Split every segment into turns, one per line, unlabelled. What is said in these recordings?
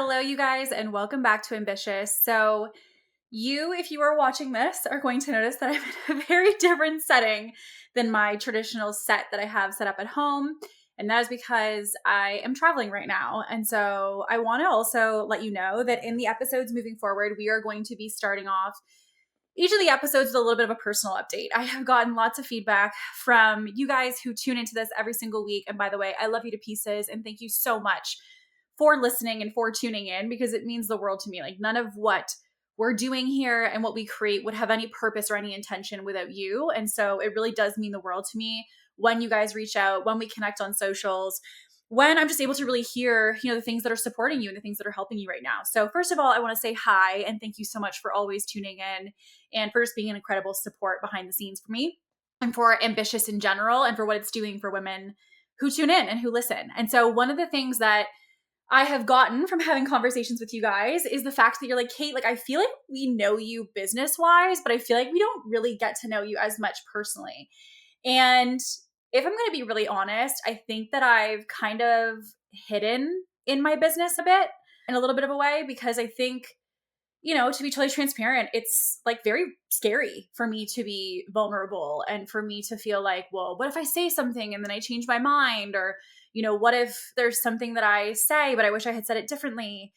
Hello, you guys, and welcome back to Ambitious. So if you are watching this, are going to notice that I'm in a very different setting than my traditional set that I have set up at home. And that is because I am traveling right now. And so I want to also let you know that in the episodes moving forward, we are going to be starting off each of the episodes with a little bit of a personal update. I have gotten lots of feedback from you guys who tune into this every single week. And by the way, I love you to pieces. And thank you so much for listening and for tuning in, because it means the world to me. Like, none of what we're doing here and what we create would have any purpose or any intention without you. And so it really does mean the world to me when you guys reach out, when we connect on socials, when I'm just able to really hear, the things that are supporting you and the things that are helping you right now. So first of all, I want to say hi and thank you so much for always tuning in and for just being an incredible support behind the scenes for me and for Ambitious in general and for what it's doing for women who tune in and who listen. And so one of the things that I have gotten from having conversations with you guys is the fact that you're like, Kate, like, I feel like we know you business-wise, but I feel like we don't really get to know you as much personally. And if I'm going to be really honest, I think that I've kind of hidden in my business a bit in a little bit of a way, because I think, to be totally transparent, it's like very scary for me to be vulnerable and for me to feel like, well, what if I say something and then I change my mind? Or, what if there's something that I say, but I wish I had said it differently?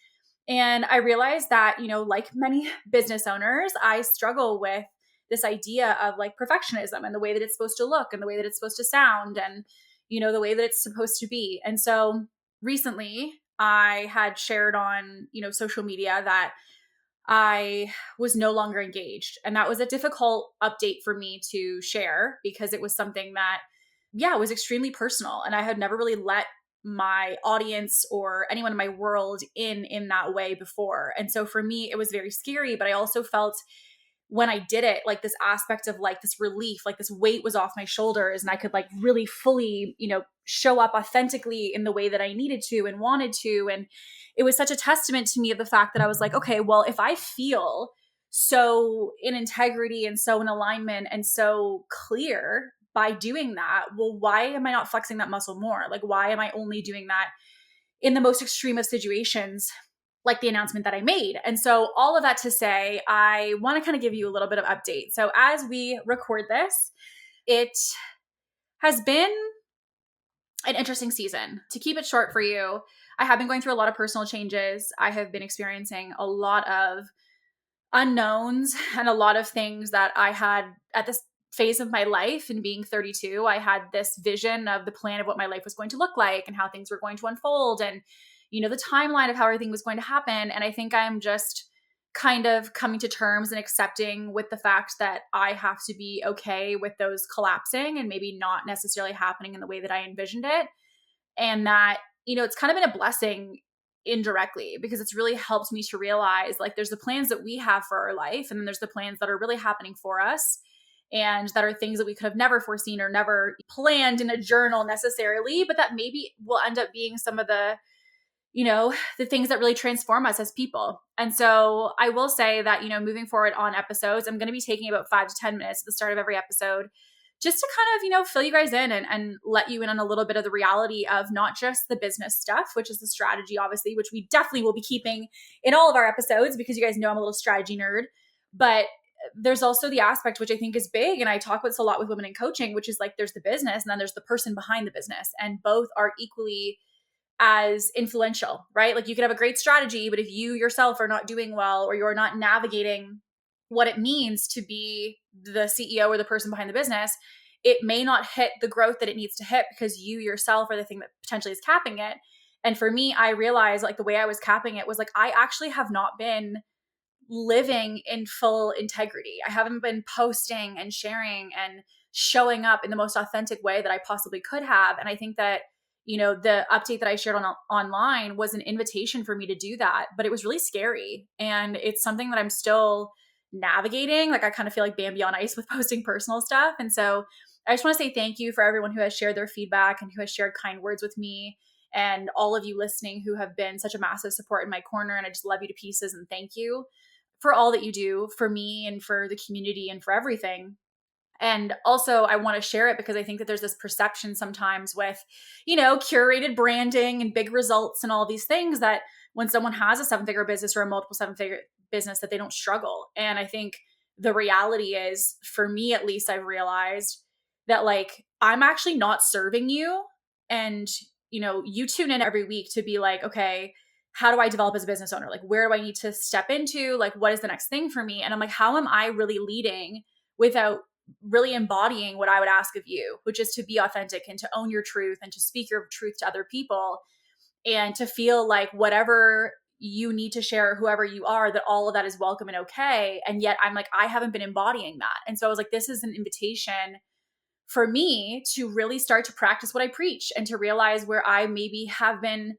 And I realized that, like many business owners, I struggle with this idea of like perfectionism and the way that it's supposed to look and the way that it's supposed to sound and, the way that it's supposed to be. And so recently I had shared on, social media that I was no longer engaged. And that was a difficult update for me to share because it was something that, was extremely personal. And I had never really let my audience or anyone in my world in that way before. And so for me, it was very scary, but I also felt when I did it, like this aspect of like this relief, like this weight was off my shoulders and I could like really fully, show up authentically in the way that I needed to and wanted to. And it was such a testament to me of the fact that I was like, okay, well, if I feel so in integrity and so in alignment and so clear by doing that, well, why am I not flexing that muscle more? Like, why am I only doing that in the most extreme of situations, like the announcement that I made? And so all of that to say, I want to kind of give you a little bit of update. So as we record this, it has been an interesting season. To keep it short for you, I have been going through a lot of personal changes. I have been experiencing a lot of unknowns and a lot of things that I had at this phase of my life. And being 32, I had this vision of the plan of what my life was going to look like and how things were going to unfold and, the timeline of how everything was going to happen. And I think I'm just kind of coming to terms and accepting with the fact that I have to be okay with those collapsing and maybe not necessarily happening in the way that I envisioned it. And that, it's kind of been a blessing indirectly because it's really helped me to realize like there's the plans that we have for our life and then there's the plans that are really happening for us and that are things that we could have never foreseen or never planned in a journal necessarily, but that maybe will end up being some of the the things that really transform us as people. And so I will say that, moving forward on episodes, I'm going to be taking about 5 to 10 minutes at the start of every episode just to kind of, fill you guys in and let you in on a little bit of the reality of not just the business stuff, which is the strategy, obviously, which we definitely will be keeping in all of our episodes because you guys know I'm a little strategy nerd, but there's also the aspect, which I think is big. And I talk about this a lot with women in coaching, which is like, there's the business and then there's the person behind the business, and both are equally as influential, right? Like you could have a great strategy, but if you yourself are not doing well or you're not navigating what it means to be the CEO or the person behind the business, it may not hit the growth that it needs to hit because you yourself are the thing that potentially is capping it. And for me, I realized like the way I was capping it was like, I actually have not been living in full integrity. I haven't been posting and sharing and showing up in the most authentic way that I possibly could have. And I think that the update that I shared online was an invitation for me to do that, but it was really scary. And it's something that I'm still navigating. Like I kind of feel like Bambi on ice with posting personal stuff. And so I just want to say thank you for everyone who has shared their feedback and who has shared kind words with me, and all of you listening who have been such a massive support in my corner. And I just love you to pieces. And thank you for all that you do for me and for the community and for everything. And also I want to share it because I think that there's this perception sometimes with, curated branding and big results and all these things that when someone has a 7-figure business or a multiple 7-figure business that they don't struggle. And I think the reality is, for me at least, I've realized that like I'm actually not serving you. And, you tune in every week to be like, okay, how do I develop as a business owner? Like, where do I need to step into? Like, what is the next thing for me? And I'm like, how am I really leading without really embodying what I would ask of you, which is to be authentic and to own your truth and to speak your truth to other people and to feel like whatever you need to share, whoever you are, that all of that is welcome and okay. And yet I'm like, I haven't been embodying that. And so I was like, this is an invitation for me to really start to practice what I preach and to realize where I maybe have been,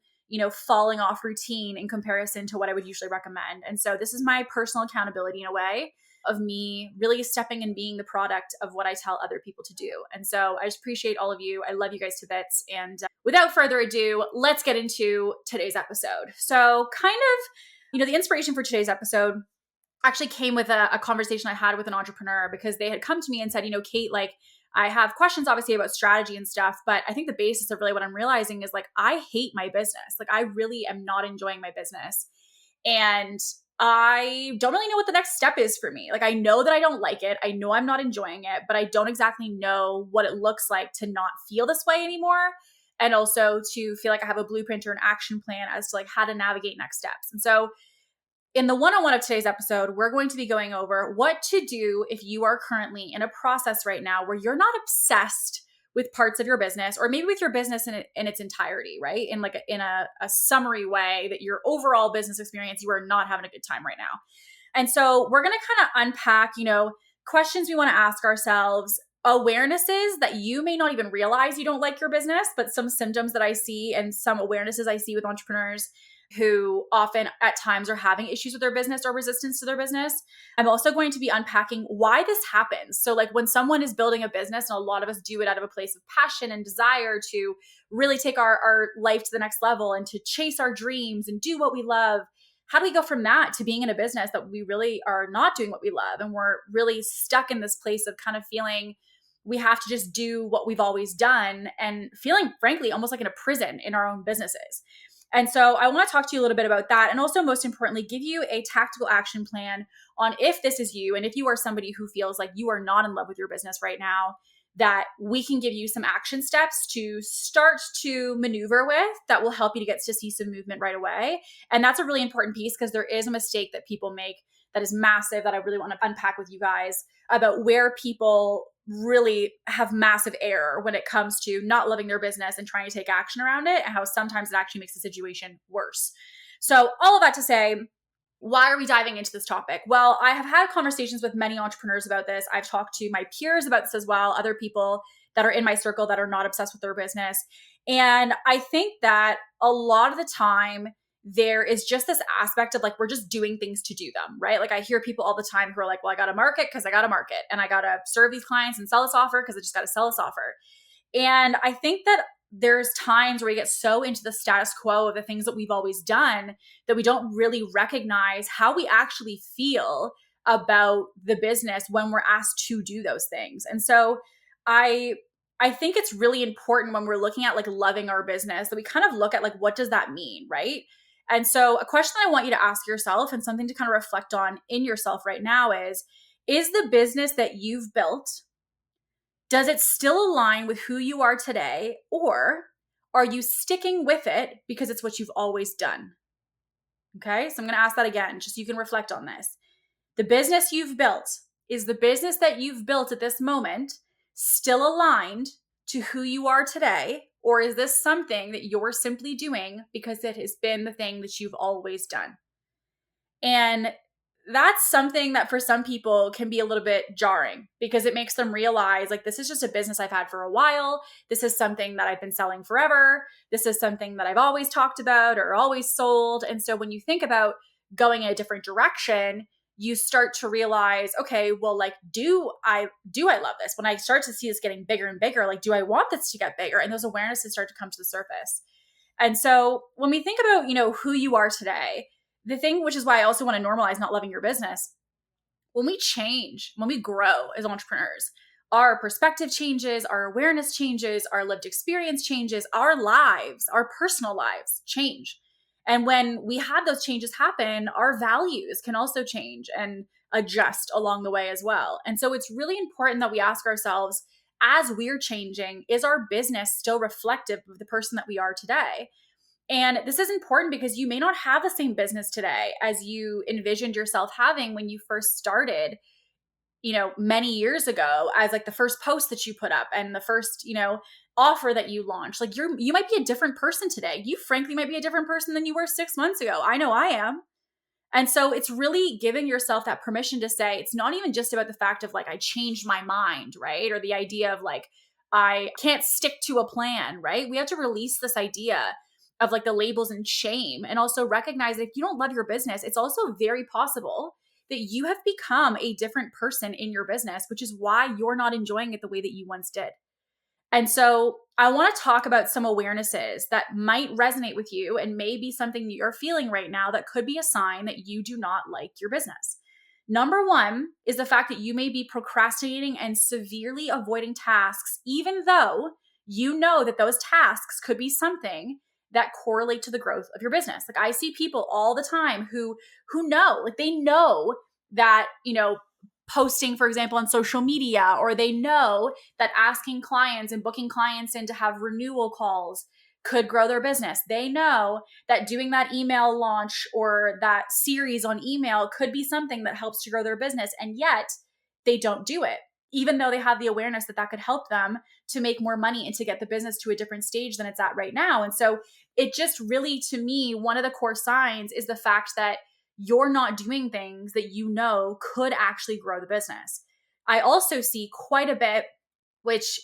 falling off routine in comparison to what I would usually recommend. And so this is my personal accountability in a way of me really stepping and being the product of what I tell other people to do. And so I just appreciate all of you. I love you guys to bits. And without further ado, let's get into today's episode. So kind of, the inspiration for today's episode actually came with a conversation I had with an entrepreneur, because they had come to me and said, Kate, like, I have questions obviously about strategy and stuff, but I think the basis of really what I'm realizing is like, I hate my business. Like, I really am not enjoying my business. And I don't really know what the next step is for me. Like, I know that I don't like it. I know I'm not enjoying it, but I don't exactly know what it looks like to not feel this way anymore. And also to feel like I have a blueprint or an action plan as to like how to navigate next steps. And so in the one-on-one of today's episode, we're going to be going over what to do if you are currently in a process right now where you're not obsessed with parts of your business, or maybe with your business in its entirety, right? In like a summary way, that your overall business experience, you are not having a good time right now. And so we're going to kind of unpack, questions we want to ask ourselves, awarenesses that you may not even realize you don't like your business, but some symptoms that I see and some awarenesses I see with entrepreneurs who often at times are having issues with their business or resistance to their business. I'm also going to be unpacking why this happens. So like when someone is building a business, and a lot of us do it out of a place of passion and desire to really take our life to the next level and to chase our dreams and do what we love, how do we go from that to being in a business that we really are not doing what we love? And we're really stuck in this place of kind of feeling we have to just do what we've always done, and feeling frankly almost like in a prison in our own businesses. And so I want to talk to you a little bit about that. And also, most importantly, give you a tactical action plan on if this is you, and if you are somebody who feels like you are not in love with your business right now, that we can give you some action steps to start to maneuver with that will help you to get to see some movement right away. And that's a really important piece, because there is a mistake that people make that is massive that I really want to unpack with you guys about where people really have massive error when it comes to not loving their business and trying to take action around it, and how sometimes it actually makes the situation worse. So all of that to say, why are we diving into this topic? Well, I have had conversations with many entrepreneurs about this. I've talked to my peers about this as well, other people that are in my circle that are not obsessed with their business. And I think that a lot of the time, there is just this aspect of like, we're just doing things to do them, right? Like I hear people all the time who are like, well, I got to market because I got to market, and I got to serve these clients and sell this offer because I just got to sell this offer. And I think that there's times where we get so into the status quo of the things that we've always done that we don't really recognize how we actually feel about the business when we're asked to do those things. And so I think it's really important when we're looking at like loving our business that we kind of look at like, what does that mean, right? And so a question I want you to ask yourself, and something to kind of reflect on in yourself right now, is the business that you've built, does it still align with who you are today, or are you sticking with it because it's what you've always done? Okay, so I'm going to ask that again, just so you can reflect on this. The business you've built, is the business that you've built at this moment still aligned to who you are today? Or is this something that you're simply doing because it has been the thing that you've always done? And that's something that for some people can be a little bit jarring, because it makes them realize like, this is just a business I've had for a while. This is something that I've been selling forever. This is something that I've always talked about or always sold. And so when you think about going in a different direction, you start to realize, okay, well, like, do I love this? When I start to see this getting bigger and bigger, like, do I want this to get bigger? And those awarenesses start to come to the surface. And so when we think about, who you are today, the thing, which is why I also want to normalize not loving your business, when we change, when we grow as entrepreneurs, our perspective changes, our awareness changes, our lived experience changes, our lives, our personal lives change. And when we had those changes happen, our values can also change and adjust along the way as well. And so it's really important that we ask ourselves, as we're changing, is our business still reflective of the person that we are today? And this is important because you may not have the same business today as you envisioned yourself having when you first started, many years ago, as like the first post that you put up and the first, offer that you launched. Like you might be a different person today. You frankly might be a different person than you were 6 months ago. I know I am. And so it's really giving yourself that permission to say, it's not even just about the fact of like, I changed my mind, right? Or the idea of like, I can't stick to a plan, right? We have to release this idea of like the labels and shame, and also recognize that if you don't love your business, it's also very possible that you have become a different person in your business, which is why you're not enjoying it the way that you once did. And so I want to talk about some awarenesses that might resonate with you and may be something that you're feeling right now that could be a sign that you do not like your business. Number one is the fact that you may be procrastinating and severely avoiding tasks, even though you know that those tasks could be something that correlate to the growth of your business. Like I see people all the time who know, like they know that, posting, for example, on social media, or they know that asking clients and booking clients in to have renewal calls could grow their business. They know that doing that email launch or that series on email could be something that helps to grow their business. And yet they don't do it, even though they have the awareness that that could help them to make more money and to get the business to a different stage than it's at right now. And so it just really, to me, one of the core signs is the fact that you're not doing things that you know could actually grow the business. I also see quite a bit, which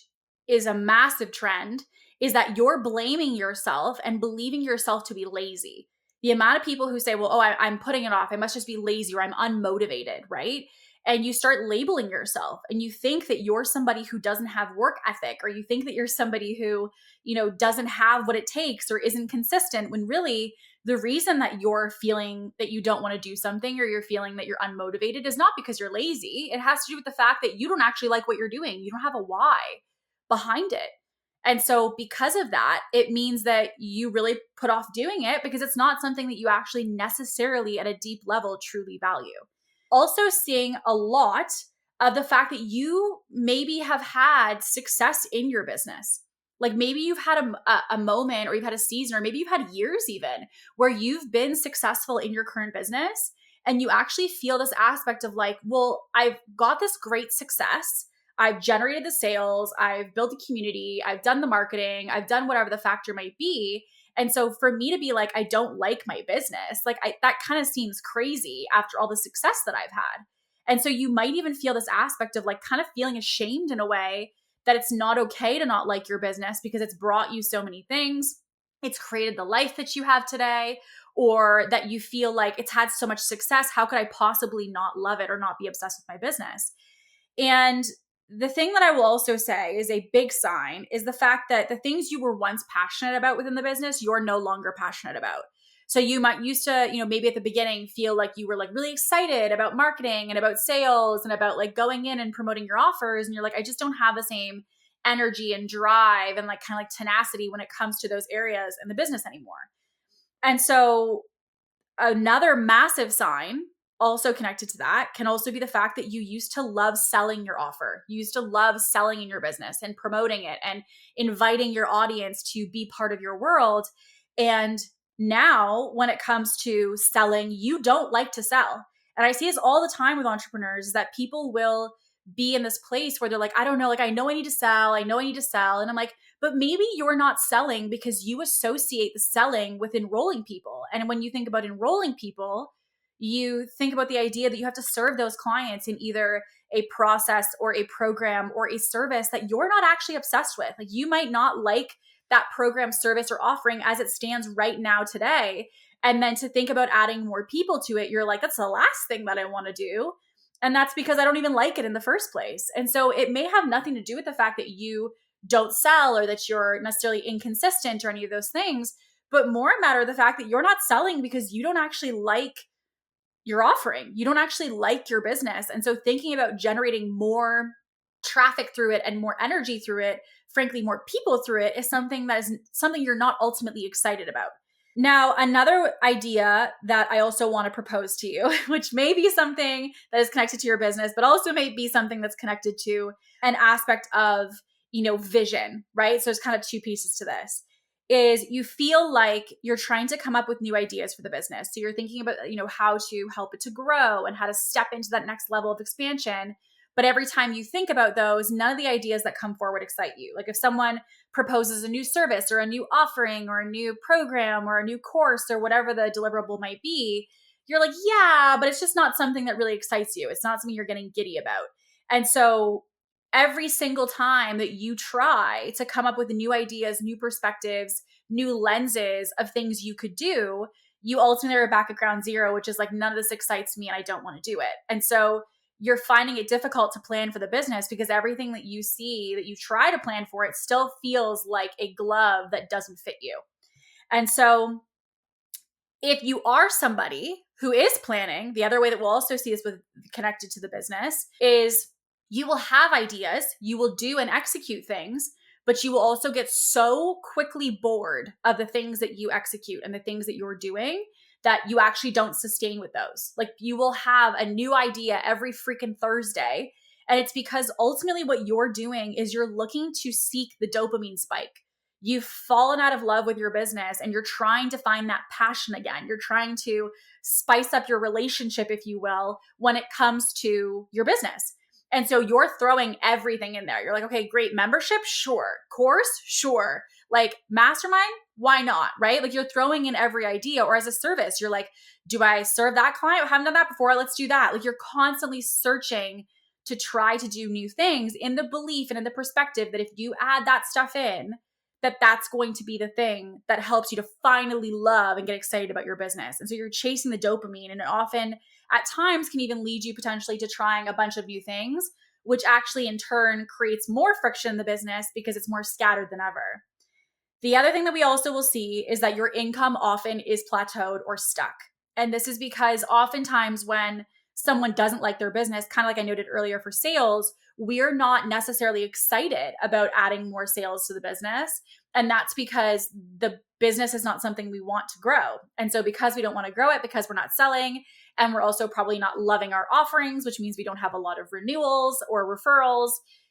is a massive trend, is that you're blaming yourself and believing yourself to be lazy. The amount of people who say, well, I'm putting it off, I must just be lazy, or I'm unmotivated, right? And you start labeling yourself and you think that you're somebody who doesn't have work ethic, or you think that you're somebody who, doesn't have what it takes or isn't consistent, when really the reason that you're feeling that you don't want to do something or you're feeling that you're unmotivated is not because you're lazy. It has to do with the fact that you don't actually like what you're doing. You don't have a why behind it. And so because of that, it means that you really put off doing it because it's not something that you actually necessarily at a deep level truly value. Also seeing a lot of the fact that you maybe have had success in your business. Like maybe you've had a moment, or you've had a season, or maybe you've had years even, where you've been successful in your current business and you actually feel this aspect of like, well, I've got this great success. I've generated the sales, I've built a community, I've done the marketing, I've done whatever the factor might be. And so for me to be like, I don't like my business, that kind of seems crazy after all the success that I've had. And so you might even feel this aspect of like kind of feeling ashamed in a way that it's not okay to not like your business because it's brought you so many things. It's created the life that you have today, or that you feel like it's had so much success. How could I possibly not love it or not be obsessed with my business? And the thing that I will also say is a big sign is the fact that the things you were once passionate about within the business, you're no longer passionate about. So you might used to, maybe at the beginning feel like you were like really excited about marketing and about sales and about like going in and promoting your offers. And you're like, I just don't have the same energy and drive and like kind of like tenacity when it comes to those areas in the business anymore. And so another massive sign also connected to that can also be the fact that you used to love selling your offer. You used to love selling in your business and promoting it and inviting your audience to be part of your world. And now when it comes to selling, you don't like to sell. And I see this all the time with entrepreneurs, is that people will be in this place where they're like, I don't know, like, I know I need to sell. I know I need to sell. And I'm like, but maybe you're not selling because you associate the selling with enrolling people. And when you think about enrolling people, you think about the idea that you have to serve those clients in either a process or a program or a service that you're not actually obsessed with. Like you might not like that program, service, or offering as it stands right now today. And then to think about adding more people to it, you're like, that's the last thing that I want to do. And that's because I don't even like it in the first place. And so it may have nothing to do with the fact that you don't sell or that you're necessarily inconsistent or any of those things, but more a matter of the fact that you're not selling because you don't actually like your offering. You don't actually like your business. And so thinking about generating more traffic through it and more energy through it, frankly, more people through it, is something you're not ultimately excited about. Now, another idea that I also want to propose to you, which may be something that is connected to your business, but also may be something that's connected to an aspect of, vision, right? So there's kind of two pieces to this. Is you feel like you're trying to come up with new ideas for the business. So you're thinking about, how to help it to grow and how to step into that next level of expansion. But every time you think about those, none of the ideas that come forward excite you. Like if someone proposes a new service or a new offering or a new program or a new course or whatever the deliverable might be, you're like, yeah, but it's just not something that really excites you. It's not something you're getting giddy about. And so every single time that you try to come up with new ideas, new perspectives, new lenses of things you could do, you ultimately are back at ground zero, which is like, none of this excites me and I don't want to do it. And so you're finding it difficult to plan for the business because everything that you see that you try to plan for, it still feels like a glove that doesn't fit you. And so if you are somebody who is planning, the other way that we'll also see this with connected to the business is you will have ideas, you will do and execute things, but you will also get so quickly bored of the things that you execute and the things that you're doing that you actually don't sustain with those. Like you will have a new idea every freaking Thursday. And it's because ultimately what you're doing is you're looking to seek the dopamine spike. You've fallen out of love with your business and you're trying to find that passion again. You're trying to spice up your relationship, if you will, when it comes to your business. And so you're throwing everything in there. You're like, okay, great. Membership? Sure. Course? Sure. Like mastermind? Why not? Right? Like you're throwing in every idea. Or as a service, you're like, do I serve that client? I haven't done that before. Let's do that. Like you're constantly searching to try to do new things in the belief and in the perspective that if you add that stuff in, that's going to be the thing that helps you to finally love and get excited about your business. And so you're chasing the dopamine, and it often at times can even lead you potentially to trying a bunch of new things, which actually in turn creates more friction in the business because it's more scattered than ever. The other thing that we also will see is that your income often is plateaued or stuck. And this is because oftentimes when someone doesn't like their business, kind of like I noted earlier for sales, we're not necessarily excited about adding more sales to the business. And that's because the business is not something we want to grow. And so because we don't want to grow it, because we're not selling, and we're also probably not loving our offerings, which means we don't have a lot of renewals or referrals,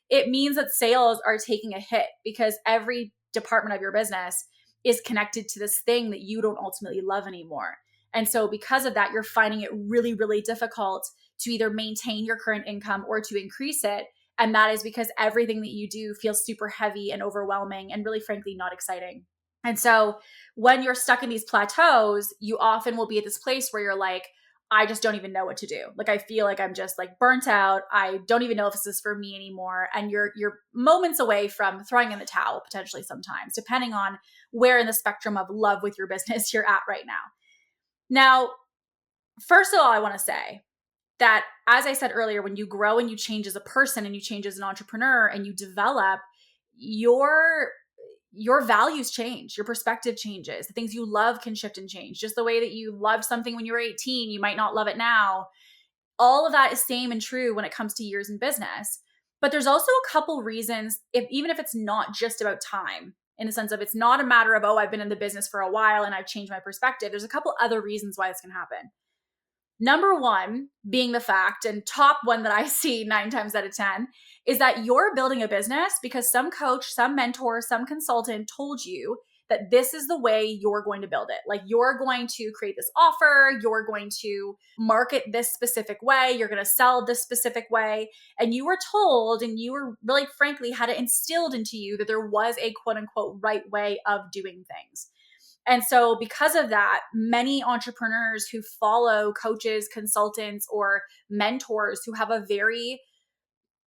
it means that sales are taking a hit because every department of your business is connected to this thing that you don't ultimately love anymore. And so because of that, you're finding it really, really difficult to either maintain your current income or to increase it. And that is because everything that you do feels super heavy and overwhelming and really, frankly, not exciting. And so when you're stuck in these plateaus, you often will be at this place where you're like, I just don't even know what to do. Like, I feel like I'm just like burnt out. I don't even know if this is for me anymore. And you're moments away from throwing in the towel potentially sometimes, depending on where in the spectrum of love with your business you're at right now. Now, first of all, I want to say that, as I said earlier, when you grow and you change as a person and you change as an entrepreneur and you develop, your values change, your perspective changes. The things you love can shift and change. Just the way that you loved something when you were 18, you might not love it now. All of that is same and true when it comes to years in business. But there's also a couple reasons, even if it's not just about time, in the sense of it's not a matter of, oh, I've been in the business for a while and I've changed my perspective. There's a couple other reasons why this can happen. Number one being the fact, and top one that I see 9 times out of 10, is that you're building a business because some coach, some mentor, some consultant told you that this is the way you're going to build it. Like, you're going to create this offer, you're going to market this specific way, you're going to sell this specific way. And you were told, and you were really frankly had it instilled into you that there was a quote unquote right way of doing things. And so because of that, many entrepreneurs who follow coaches, consultants, or mentors who have a very,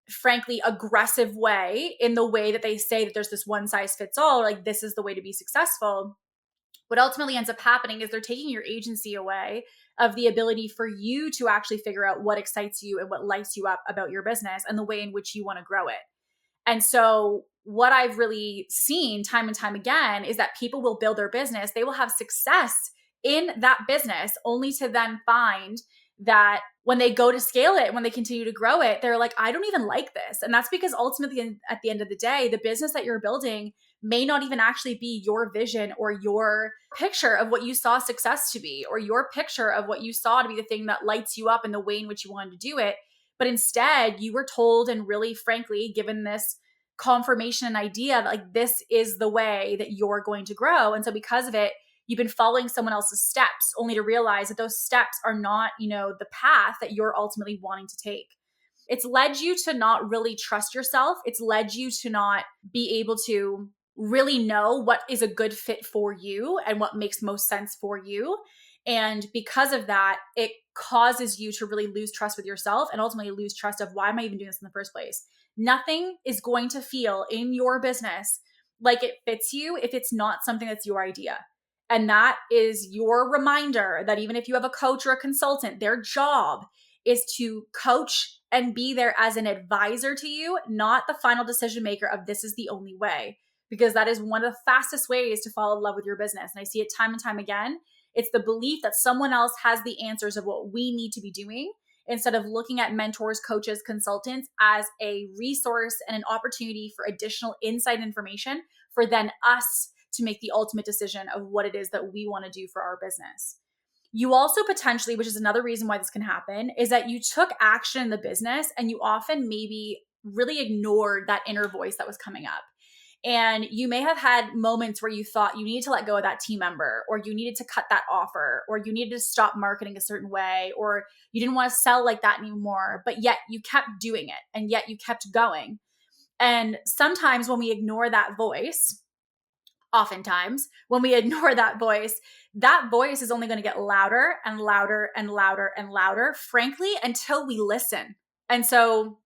frankly, aggressive way in the way that they say that there's this one size fits all, like this is the way to be successful, what ultimately ends up happening is they're taking your agency away of the ability for you to actually figure out what excites you and what lights you up about your business and the way in which you want to grow it. And so what I've really seen time and time again is that people will build their business. They will have success in that business only to then find that when they go to scale it, when they continue to grow it, they're like, I don't even like this. And that's because ultimately at the end of the day, the business that you're building may not even actually be your vision or your picture of what you saw success to be, or your picture of what you saw to be the thing that lights you up in the way in which you wanted to do it. But instead, you were told and really frankly given this confirmation and idea that like this is the way that you're going to grow. And so because of it, you've been following someone else's steps only to realize that those steps are not, the path that you're ultimately wanting to take. It's led you to not really trust yourself. It's led you to not be able to really know what is a good fit for you and what makes most sense for you. And because of that, it causes you to really lose trust with yourself and ultimately lose trust of why am I even doing this in the first place? Nothing is going to feel in your business like it fits you if it's not something that's your idea. And that is your reminder that even if you have a coach or a consultant, their job is to coach and be there as an advisor to you, not the final decision maker of this is the only way, because that is one of the fastest ways to fall in love with your business. And I see it time and time again. It's the belief that someone else has the answers of what we need to be doing instead of looking at mentors, coaches, consultants as a resource and an opportunity for additional insight information for then us to make the ultimate decision of what it is that we want to do for our business. You also potentially, which is another reason why this can happen, is that you took action in the business and you often maybe really ignored that inner voice that was coming up. And you may have had moments where you thought you needed to let go of that team member, or you needed to cut that offer, or you needed to stop marketing a certain way, or you didn't want to sell like that anymore, but yet you kept doing it and yet you kept going. And sometimes when we ignore that voice, oftentimes when we ignore that voice is only going to get louder and louder and louder and louder, frankly, until we listen. And so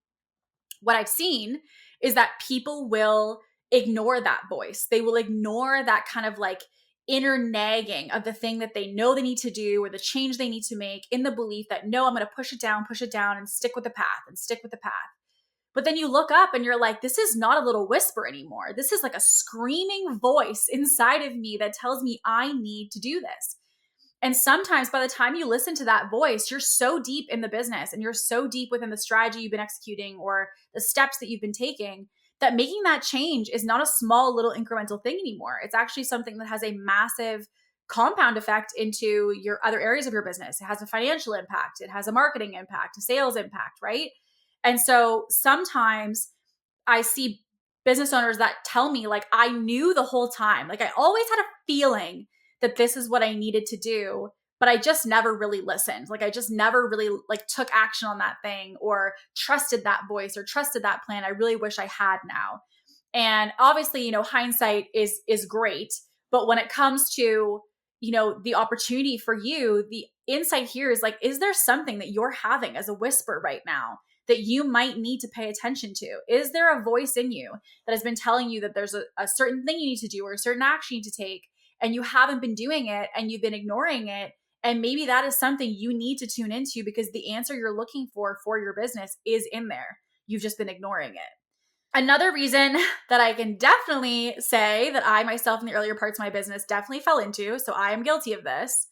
what I've seen is that people will ignore that voice. They will ignore that kind of like inner nagging of the thing that they know they need to do or the change they need to make, in the belief that, no, I'm going to push it down and stick with the path and stick with the path. But then you look up and you're like, this is not a little whisper anymore. This is like a screaming voice inside of me that tells me I need to do this. And sometimes by the time you listen to that voice, you're so deep in the business and you're so deep within the strategy you've been executing or the steps that you've been taking, that making that change is not a small little incremental thing anymore. It's actually something that has a massive compound effect into your other areas of your business. It has a financial impact. It has a marketing impact, a sales impact, right? And so sometimes I see business owners that tell me, like, I knew the whole time, like I always had a feeling that this is what I needed to do, but I just never really listened. Like I just never really like took action on that thing or trusted that voice or trusted that plan. I really wish I had now. And obviously, hindsight is great, but when it comes to, the opportunity for you, the insight here is like, is there something that you're having as a whisper right now that you might need to pay attention to? Is there a voice in you that has been telling you that there's a certain thing you need to do or a certain action you need to take, and you haven't been doing it and you've been ignoring it? And maybe that is something you need to tune into, because the answer you're looking for your business is in there. You've just been ignoring it. Another reason that I can definitely say that I myself in the earlier parts of my business definitely fell into, so I am guilty of this,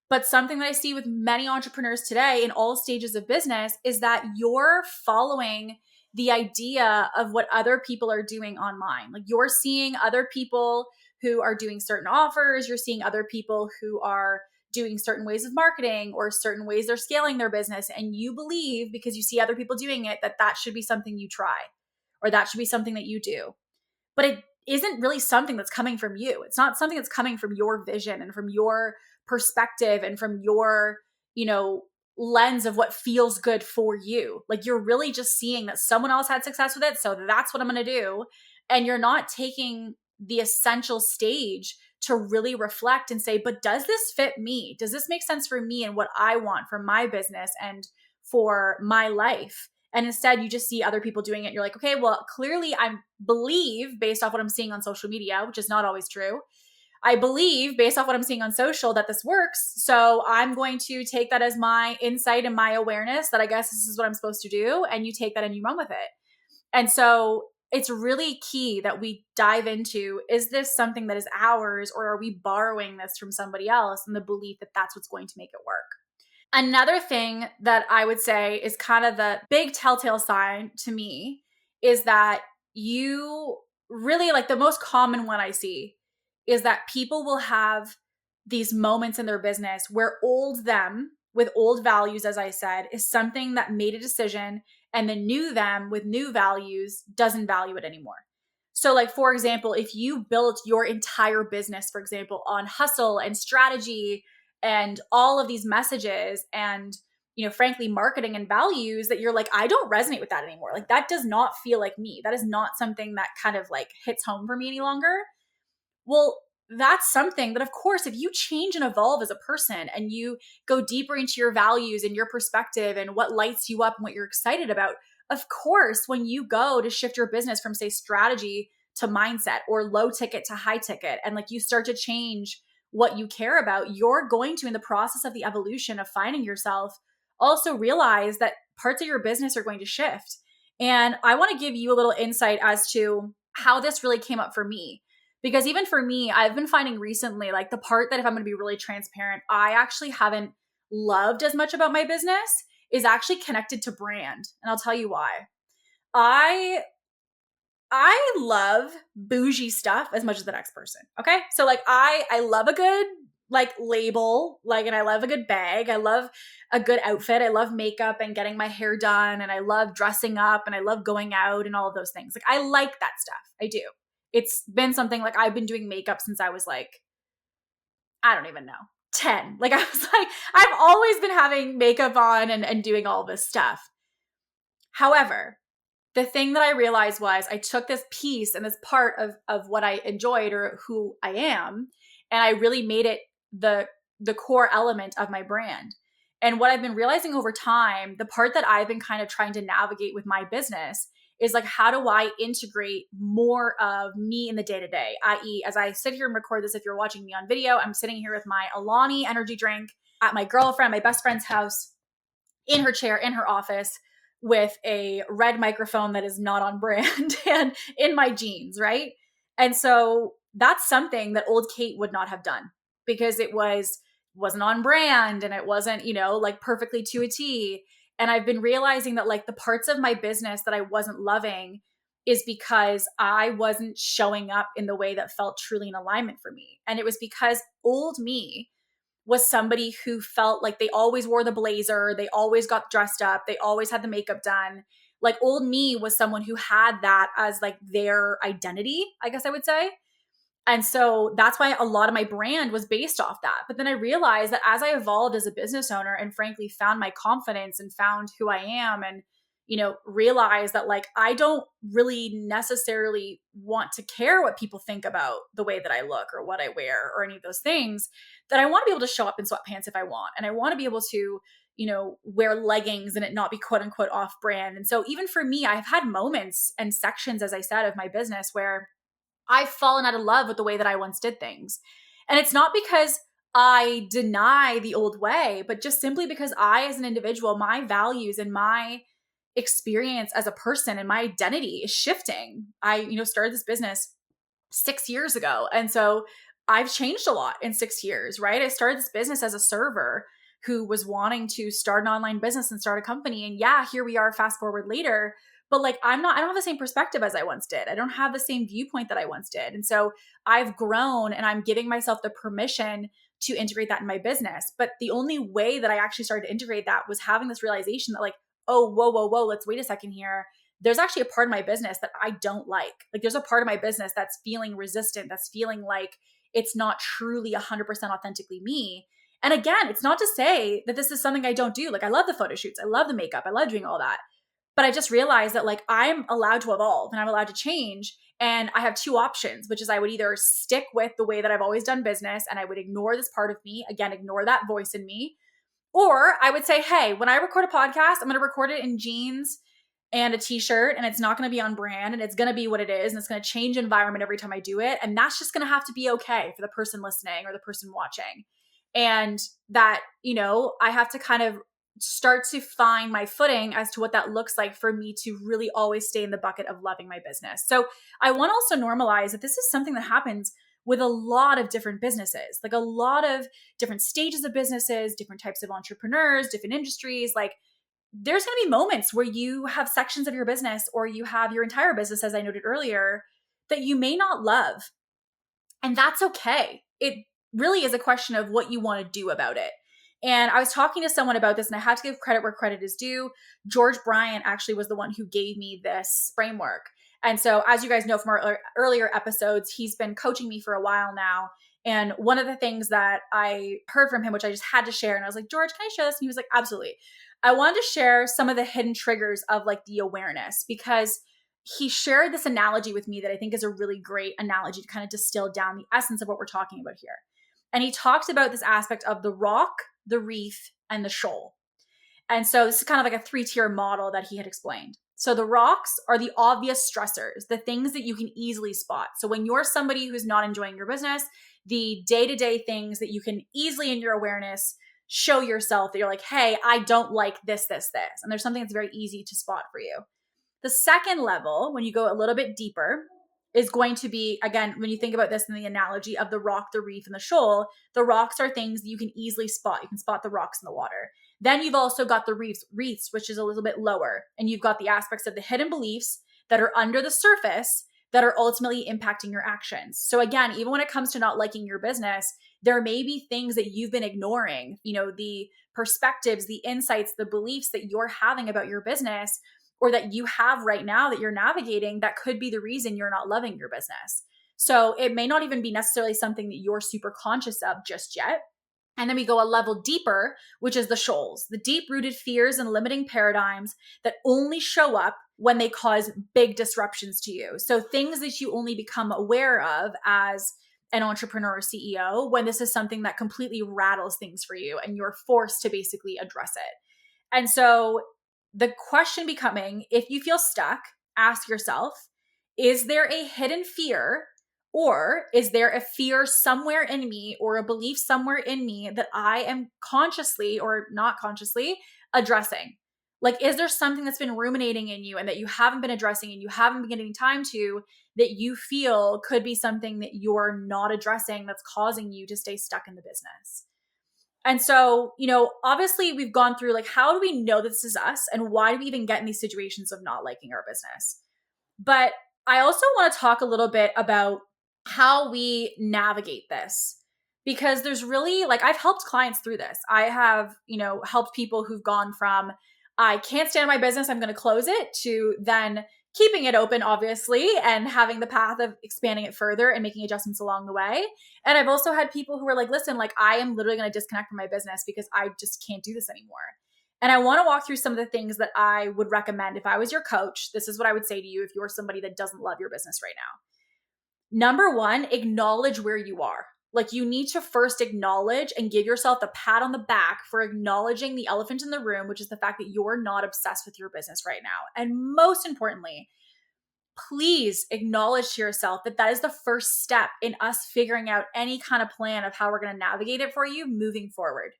but something that I see with many entrepreneurs today in all stages of business is that you're following the idea of what other people are doing online. Like you're seeing other people who are doing certain offers, you're seeing other people who are doing certain ways of marketing or certain ways they're scaling their business. And you believe, because you see other people doing it, that that should be something you try or that should be something that you do. But it isn't really something that's coming from you. It's not something that's coming from your vision and from your perspective and from your, lens of what feels good for you. Like you're really just seeing that someone else had success with it, so that's what I'm going to do. And you're not taking the essential stage to really reflect and say, but does this fit me? Does this make sense for me and what I want for my business and for my life? And instead you just see other people doing it. You're like, okay, well, clearly I believe based off what I'm seeing on social media, which is not always true. I believe based off what I'm seeing on social that this works. So I'm going to take that as my insight and my awareness that I guess this is what I'm supposed to do. And you take that and you run with it. And so it's really key that we dive into, is this something that is ours, or are we borrowing this from somebody else in the belief that that's what's going to make it work? Another thing that I would say is kind of the big telltale sign to me is that you really like the most common one I see is that people will have these moments in their business where old them with old values, as I said, is something that made a decision, and the new them with new values doesn't value it anymore. So like, for example, if you built your entire business, for example, on hustle and strategy and all of these messages and, frankly, marketing and values, that you're like, I don't resonate with that anymore. Like, that does not feel like me. That is not something that kind of like hits home for me any longer. Well, that's something that, of course, if you change and evolve as a person and you go deeper into your values and your perspective and what lights you up and what you're excited about, of course, when you go to shift your business from, say, strategy to mindset or low ticket to high ticket, and like you start to change what you care about, you're going to, in the process of the evolution of finding yourself, also realize that parts of your business are going to shift. And I want to give you a little insight as to how this really came up for me. Because even for me, I've been finding recently, like the part that, if I'm going to be really transparent, I actually haven't loved as much about my business is actually connected to brand. And I'll tell you why. I love bougie stuff as much as the next person. Okay. So like I love a good like label, like, and I love a good bag. I love a good outfit. I love makeup and getting my hair done. And I love dressing up and I love going out and all of those things. Like I like that stuff. I do. It's been something like I've been doing makeup since I was like, I don't even know, 10. Like I was like, I've always been having makeup on and doing all this stuff. However, the thing that I realized was I took this piece and this part of what I enjoyed or who I am, and I really made it the core element of my brand. And what I've been realizing over time, the part that I've been kind of trying to navigate with my business is like, how do I integrate more of me in the day-to-day? I.e., as I sit here and record this, if you're watching me on video, I'm sitting here with my Alani energy drink at my best friend's house, in her chair, in her office, with a red microphone that is not on brand and in my jeans, right? And so that's something that old Kate would not have done because it wasn't on brand and it wasn't, like perfectly to a T. And I've been realizing that like the parts of my business that I wasn't loving is because I wasn't showing up in the way that felt truly in alignment for me. And it was because old me was somebody who felt like they always wore the blazer, they always got dressed up, they always had the makeup done. Like old me was someone who had that as like their identity, I guess I would say. And so that's why a lot of my brand was based off that. But then I realized that as I evolved as a business owner and frankly found my confidence and found who I am and, realized that like, I don't really necessarily want to care what people think about the way that I look or what I wear or any of those things, that I want to be able to show up in sweatpants if I want. And I want to be able to, wear leggings and it not be quote unquote off brand. And so even for me, I've had moments and sections, as I said, of my business where I've fallen out of love with the way that I once did things. And it's not because I deny the old way, but just simply because I, as an individual, my values and my experience as a person and my identity is shifting. I, started this business 6 years ago. And so I've changed a lot in 6 years, right? I started this business as a server who was wanting to start an online business and start a company. And yeah, here we are, fast forward later. But like, I don't have the same perspective as I once did. I don't have the same viewpoint that I once did. And so I've grown and I'm giving myself the permission to integrate that in my business. But the only way that I actually started to integrate that was having this realization that like, oh, whoa, let's wait a second here. There's actually a part of my business that I don't like. Like there's a part of my business that's feeling resistant, that's feeling like it's not truly 100% authentically me. And again, it's not to say that this is something I don't do. Like I love the photo shoots. I love the makeup. I love doing all that. But I just realized that like I'm allowed to evolve and I'm allowed to change. And I have two options, which is I would either stick with the way that I've always done business and I would ignore this part of me, again, ignore that voice in me. Or I would say, hey, when I record a podcast, I'm going to record it in jeans and a t-shirt and it's not going to be on brand and it's going to be what it is. And it's going to change environment every time I do it. And that's just going to have to be okay for the person listening or the person watching. And that, I have to kind of start to find my footing as to what that looks like for me to really always stay in the bucket of loving my business. So I want to also normalize that this is something that happens with a lot of different businesses, like a lot of different stages of businesses, different types of entrepreneurs, different industries. Like there's going to be moments where you have sections of your business or you have your entire business, as I noted earlier, that you may not love. And that's okay. It really is a question of what you want to do about it. And I was talking to someone about this, and I have to give credit where credit is due. George Bryant actually was the one who gave me this framework. And so, as you guys know from our earlier episodes, he's been coaching me for a while now. And one of the things that I heard from him, which I just had to share, and I was like, George, can I share this? And he was like, absolutely. I wanted to share some of the hidden triggers of like the awareness, because he shared this analogy with me that I think is a really great analogy to kind of distill down the essence of what we're talking about here. And he talked about this aspect of the rock, the reef, and the shoal. And so this is kind of like a 3-tier model that he had explained. So the rocks are the obvious stressors, the things that you can easily spot. So when you're somebody who's not enjoying your business, the day-to-day things that you can easily in your awareness show yourself that you're like, hey, I don't like this. And there's something that's very easy to spot for you. The second level, when you go a little bit deeper, is going to be, again, when you think about this in the analogy of the rock, the reef, and the shoal, the rocks are things that you can easily spot. You can spot the rocks in the water. Then you've also got the reefs, which is a little bit lower. And you've got the aspects of the hidden beliefs that are under the surface that are ultimately impacting your actions. So again, even when it comes to not liking your business, there may be things that you've been ignoring, the perspectives, the insights, the beliefs that you're having about your business, or that you have right now that you're navigating, that could be the reason you're not loving your business. So it may not even be necessarily something that you're super conscious of just yet. And then we go a level deeper, which is the shoals, the deep-rooted fears and limiting paradigms that only show up when they cause big disruptions to you. So things that you only become aware of as an entrepreneur or CEO when this is something that completely rattles things for you and you're forced to basically address it. And so the question becoming, if you feel stuck, ask yourself, is there a hidden fear, or is there a fear somewhere in me or a belief somewhere in me that I am consciously or not consciously addressing? Like, is there something that's been ruminating in you and that you haven't been addressing and you haven't been getting time to, that you feel could be something that you're not addressing that's causing you to stay stuck in the business? And so, obviously we've gone through like, how do we know this is us and why do we even get in these situations of not liking our business? But I also want to talk a little bit about how we navigate this, because there's really like, I've helped clients through this. I have, helped people who've gone from, I can't stand my business, I'm going to close it, to then keeping it open, obviously, and having the path of expanding it further and making adjustments along the way. And I've also had people who are like, listen, like I am literally going to disconnect from my business because I just can't do this anymore. And I want to walk through some of the things that I would recommend if I was your coach. This is what I would say to you if you're somebody that doesn't love your business right now. Number one, acknowledge where you are. Like, you need to first acknowledge and give yourself the pat on the back for acknowledging the elephant in the room, which is the fact that you're not obsessed with your business right now. And most importantly, please acknowledge to yourself that that is the first step in us figuring out any kind of plan of how we're going to navigate it for you moving forward.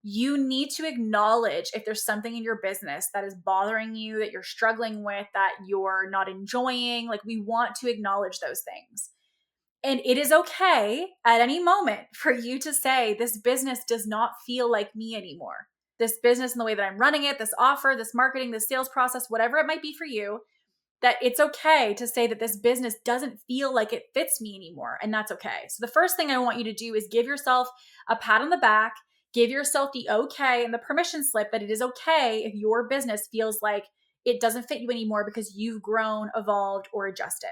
You need to acknowledge if there's something in your business that is bothering you, that you're struggling with, that you're not enjoying. Like, we want to acknowledge those things. And it is okay at any moment for you to say, this business does not feel like me anymore. This business and the way that I'm running it, this offer, this marketing, this sales process, whatever it might be for you, that it's okay to say that this business doesn't feel like it fits me anymore. And that's okay. So the first thing I want you to do is give yourself a pat on the back, give yourself the okay and the permission slip that it is okay if your business feels like it doesn't fit you anymore because you've grown, evolved, or adjusted.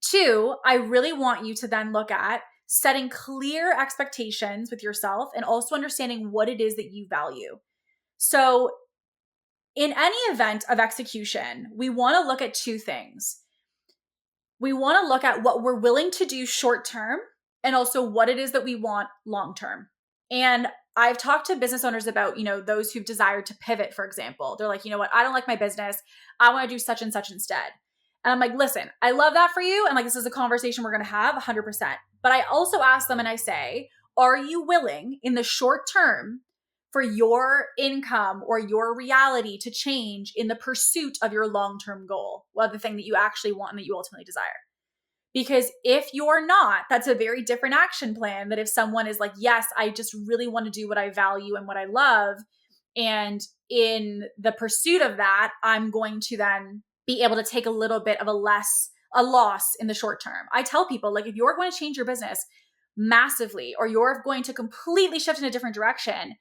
2, I really want you to then look at setting clear expectations with yourself and also understanding what it is that you value. So in any event of execution, we want to look at 2 things. We want to look at what we're willing to do short term and also what it is that we want long term. And I've talked to business owners about, those who've desired to pivot, for example. They're like, you know what, I don't like my business. I want to do such and such instead. And I'm like, listen, I love that for you. And like, this is a conversation we're going to have 100%. But I also ask them and I say, are you willing in the short term for your income or your reality to change in the pursuit of your long-term goal? Well, the thing that you actually want and that you ultimately desire. Because if you're not, that's a very different action plan than if someone is like, yes, I just really want to do what I value and what I love. And in the pursuit of that, I'm going to then be able to take a little bit of a less a loss in the short term. I tell people, like, if you're going to change your business massively, or you're going to completely shift in a different direction,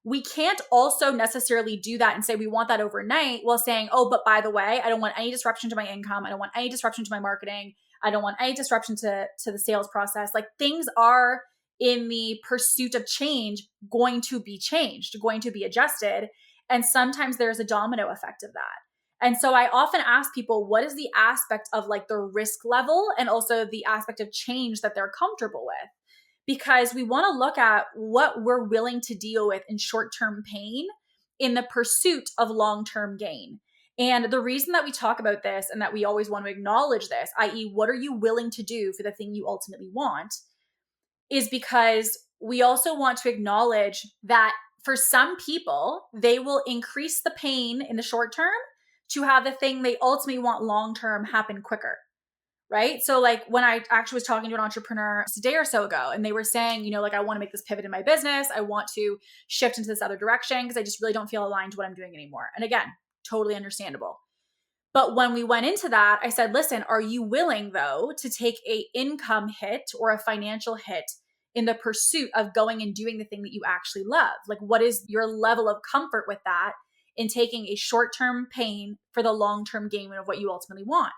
we can't also necessarily do that and say we want that overnight while saying, oh, but by the way, I don't want any disruption to my income. I don't want any disruption to my marketing. I don't want any disruption to the sales process. Like, things are, in the pursuit of change, going to be changed, going to be adjusted. And sometimes there's a domino effect of that. And so I often ask people, what is the aspect of like the risk level and also the aspect of change that they're comfortable with? Because we want to look at what we're willing to deal with in short-term pain in the pursuit of long-term gain. And the reason that we talk about this and that we always want to acknowledge this, i.e., what are you willing to do for the thing you ultimately want, is because we also want to acknowledge that for some people, they will increase the pain in the short term to have the thing they ultimately want long-term happen quicker. Right? So like when I actually was talking to an entrepreneur a day or so ago, and they were saying, you know, like, I want to make this pivot in my business. I want to shift into this other direction because I just really don't feel aligned to what I'm doing anymore. And again, totally understandable. But when we went into that, I said, listen, are you willing though to take a income hit or a financial hit in the pursuit of going and doing the thing that you actually love? Like, what is your level of comfort with that in taking a short-term pain for the long-term gain of what you ultimately want?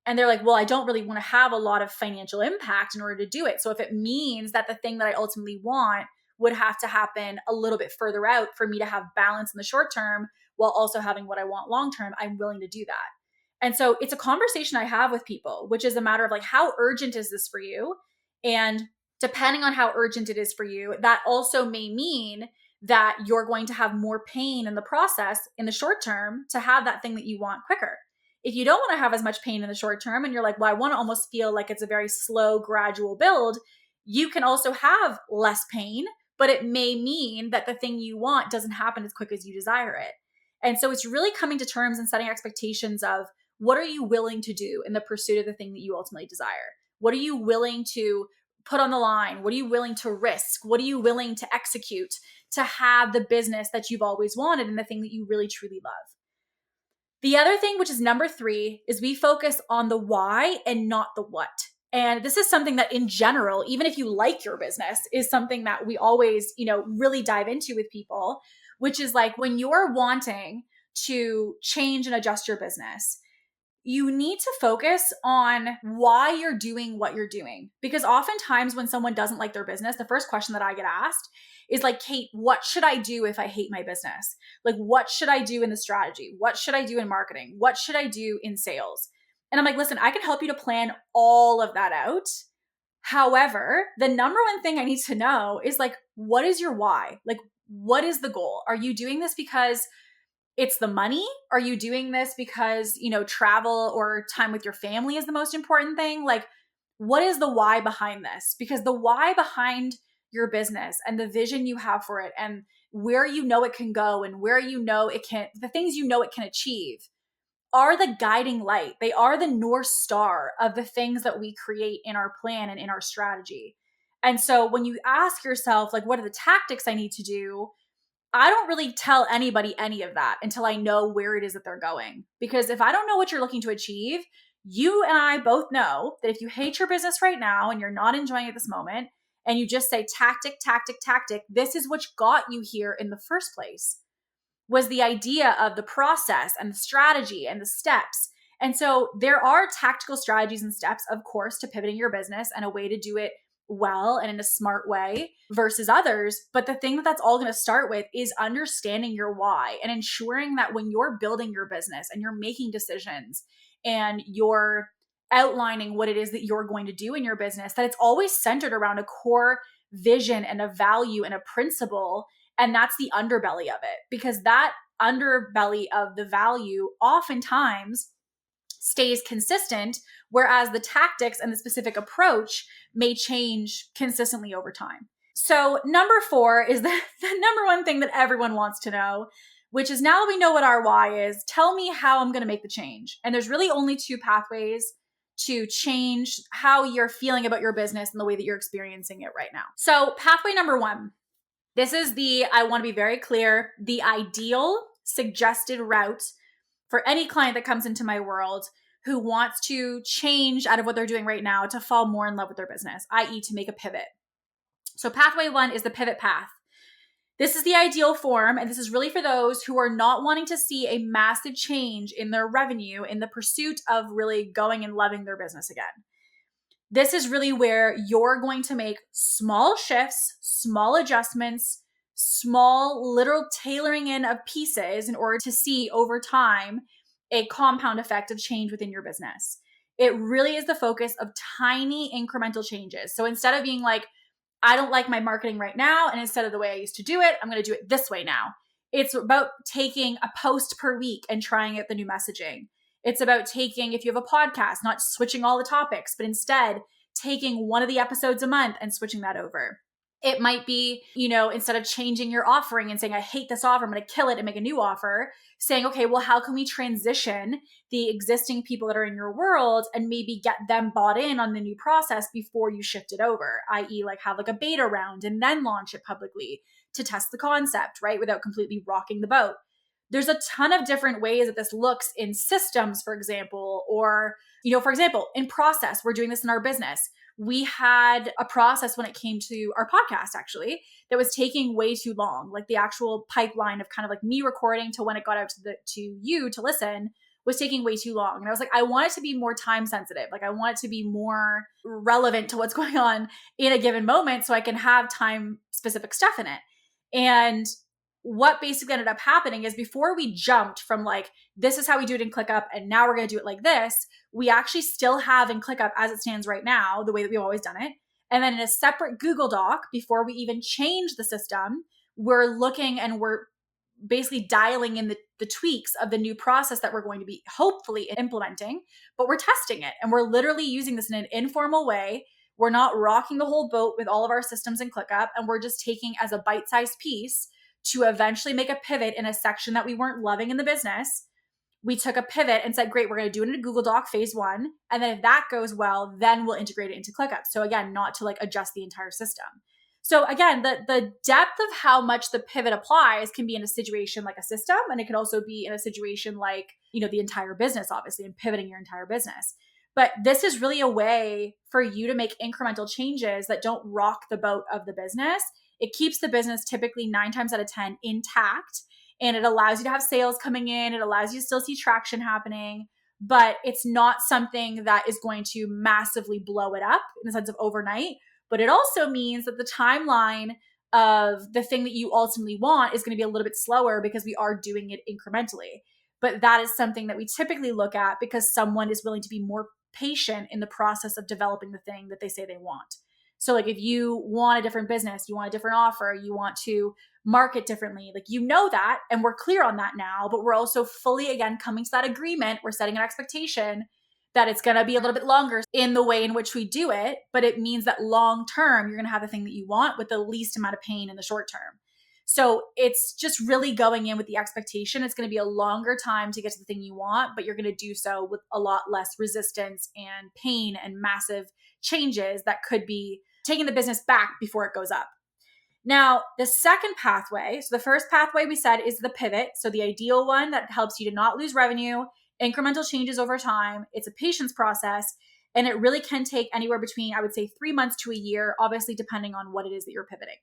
And they're like, well, I don't really want to have a lot of financial impact in order to do it. So if it means that the thing that I ultimately want would have to happen a little bit further out for me to have balance in the short term while also having what I want long term, I'm willing to do that. And so it's a conversation I have with people, which is a matter of like, how urgent is this for you? And depending on how urgent it is for you, that also may mean that you're going to have more pain in the process in the short term to have that thing that you want quicker. If you don't want to have as much pain in the short term and you're like, well, I want to almost feel like it's a very slow, gradual build, you can also have less pain, but it may mean that the thing you want doesn't happen as quick as you desire it. And so it's really coming to terms and setting expectations of, what are you willing to do in the pursuit of the thing that you ultimately desire? What are you willing to put on the line? What are you willing to risk? What are you willing to execute to have the business that you've always wanted and the thing that you really, truly love? The other thing, which is number 3, is we focus on the why and not the what. And this is something that in general, even if you like your business, is something that we always, really dive into with people, which is like, when you're wanting to change and adjust your business, you need to focus on why you're doing what you're doing. Because oftentimes when someone doesn't like their business, the first question that I get asked is like, Kate, what should I do if I hate my business? Like, what should I do in the strategy? What should I do in marketing? What should I do in sales? And I'm like, listen, I can help you to plan all of that out. However, the number one thing I need to know is like, what is your why? Like, what is the goal? Are you doing this because it's the money? Are you doing this because, travel or time with your family is the most important thing? Like, what is the why behind this? Because the why behind your business and the vision you have for it and where it can go and where the things it can achieve are the guiding light. They are the North Star of the things that we create in our plan and in our strategy. And so when you ask yourself, like, what are the tactics I need to do? I don't really tell anybody any of that until I know where it is that they're going. Because if I don't know what you're looking to achieve, you and I both know that if you hate your business right now and you're not enjoying it this moment, and you just say tactic, tactic, tactic, this is what got you here in the first place, was the idea of the process and the strategy and the steps. And so there are tactical strategies and steps, of course, to pivoting your business and a way to do it well and in a smart way versus others. But the thing that's all going to start with is understanding your why and ensuring that when you're building your business and you're making decisions and you're outlining what it is that you're going to do in your business, that it's always centered around a core vision and a value and a principle. And that's the underbelly of it, because that underbelly of the value oftentimes stays consistent, whereas the tactics and the specific approach may change consistently over time. So number 4 is the number one thing that everyone wants to know, which is, now that we know what our why is, tell me how I'm going to make the change. And there's really only 2 pathways to change how you're feeling about your business and the way that you're experiencing it right now. So pathway number 1, this is I want to be very clear, the ideal suggested route for any client that comes into my world who wants to change out of what they're doing right now to fall more in love with their business, i.e. to make a pivot. So pathway 1 is the pivot path. This is the ideal form, and this is really for those who are not wanting to see a massive change in their revenue in the pursuit of really going and loving their business again. This is really where you're going to make small shifts, small adjustments, small literal tailoring in of pieces in order to see over time a compound effect of change within your business. It really is the focus of tiny incremental changes. So instead of being like, I don't like my marketing right now, and instead of the way I used to do it, I'm going to do it this way now. It's about taking a post per week and trying out the new messaging. It's about taking, if you have a podcast, not switching all the topics, but instead taking one of the episodes a month and switching that over. It might be, instead of changing your offering and saying, I hate this offer, I'm going to kill it and make a new offer, saying, okay, well, how can we transition the existing people that are in your world and maybe get them bought in on the new process before you shift it over, i.e. like have like a beta round and then launch it publicly to test the concept, right? Without completely rocking the boat. There's a ton of different ways that this looks in systems, for example, or, for example, in process, we're doing this in our business. We had a process when it came to our podcast, actually, that was taking way too long. Like the actual pipeline of kind of like me recording to when it got out to you to listen was taking way too long. And I was like, I want it to be more time sensitive. Like I want it to be more relevant to what's going on in a given moment so I can have time specific stuff in it. And what basically ended up happening is before we jumped from like, this is how we do it in ClickUp and now we're going to do it like this, we actually still have in ClickUp as it stands right now, the way that we've always done it. And then in a separate Google Doc, before we even change the system, we're looking and we're basically dialing in the tweaks of the new process that we're going to be hopefully implementing, but we're testing it. And we're literally using this in an informal way. We're not rocking the whole boat with all of our systems in ClickUp, and we're just taking as a bite-sized piece to eventually make a pivot in a section that we weren't loving in the business. We took a pivot and said, great, we're going to do it in a Google Doc phase 1. And then if that goes well, then we'll integrate it into ClickUp. So again, not to like adjust the entire system. So again, the depth of how much the pivot applies can be in a situation like a system. And it can also be in a situation like, the entire business, obviously, and pivoting your entire business. But this is really a way for you to make incremental changes that don't rock the boat of the business. It keeps the business typically 9 times out of 10 intact, and it allows you to have sales coming in. It allows you to still see traction happening, but it's not something that is going to massively blow it up in the sense of overnight. But it also means that the timeline of the thing that you ultimately want is going to be a little bit slower because we are doing it incrementally. But that is something that we typically look at because someone is willing to be more patient in the process of developing the thing that they say they want. So like if you want a different business, you want a different offer, you want to market differently, like that, and we're clear on that now, but we're also fully, again, coming to that agreement. We're setting an expectation that it's going to be a little bit longer in the way in which we do it, but it means that long term, you're going to have the thing that you want with the least amount of pain in the short term. So it's just really going in with the expectation. It's going to be a longer time to get to the thing you want, but you're going to do so with a lot less resistance and pain and massive changes that could be taking the business back before it goes up. Now, the second pathway, so the first pathway we said is the pivot. So the ideal one that helps you to not lose revenue, incremental changes over time. It's a patience process, and it really can take anywhere between, I would say, 3 months to a year, obviously depending on what it is that you're pivoting.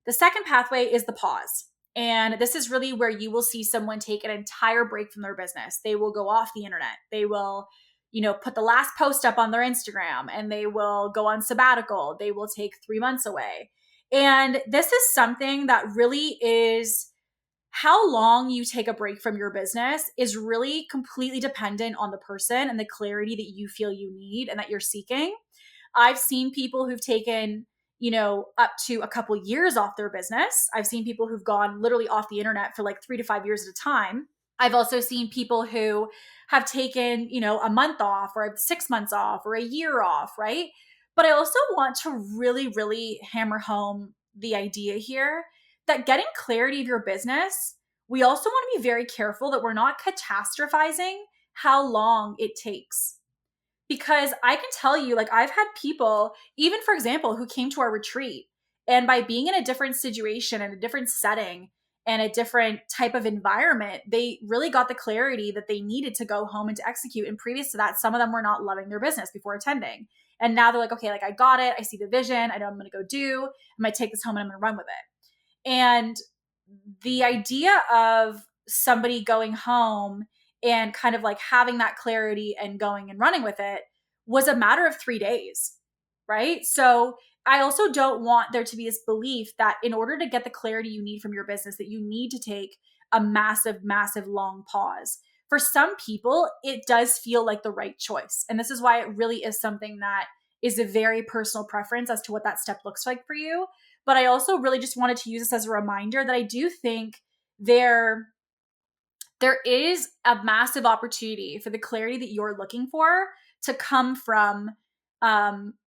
The second pathway is the pause. And this is really where you will see someone take an entire break from their business. They will go off the internet. They will put the last post up on their Instagram, and they will go on sabbatical. They will take 3 months away. And this is something that really is how long you take a break from your business is really completely dependent on the person and the clarity that you feel you need and that you're seeking. I've seen people who've taken, up to a couple years off their business. I've seen people who've gone literally off the internet for like 3 to 5 years at a time. I've also seen people who have taken, a month off or 6 months off or a year off, right? But I also want to really, really hammer home the idea here that getting clarity of your business, we also want to be very careful that we're not catastrophizing how long it takes. Because I can tell you, like I've had people, even for example, who came to our retreat, and by being in a different situation and a different setting and a different type of environment, they really got the clarity that they needed to go home and to execute. And previous to that, some of them were not loving their business before attending. And now they're like, okay, like I got it. I see the vision. I know I'm going to go do. I might take this home and I'm going to run with it. And the idea of somebody going home and kind of like having that clarity and going and running with it was a matter of 3 days, right? So I also don't want there to be this belief that in order to get the clarity you need from your business, that you need to take a massive, massive long pause. For some people, it does feel like the right choice. And this is why it really is something that is a very personal preference as to what that step looks like for you. But I also really just wanted to use this as a reminder that I do think there is a massive opportunity for the clarity that you're looking for to come from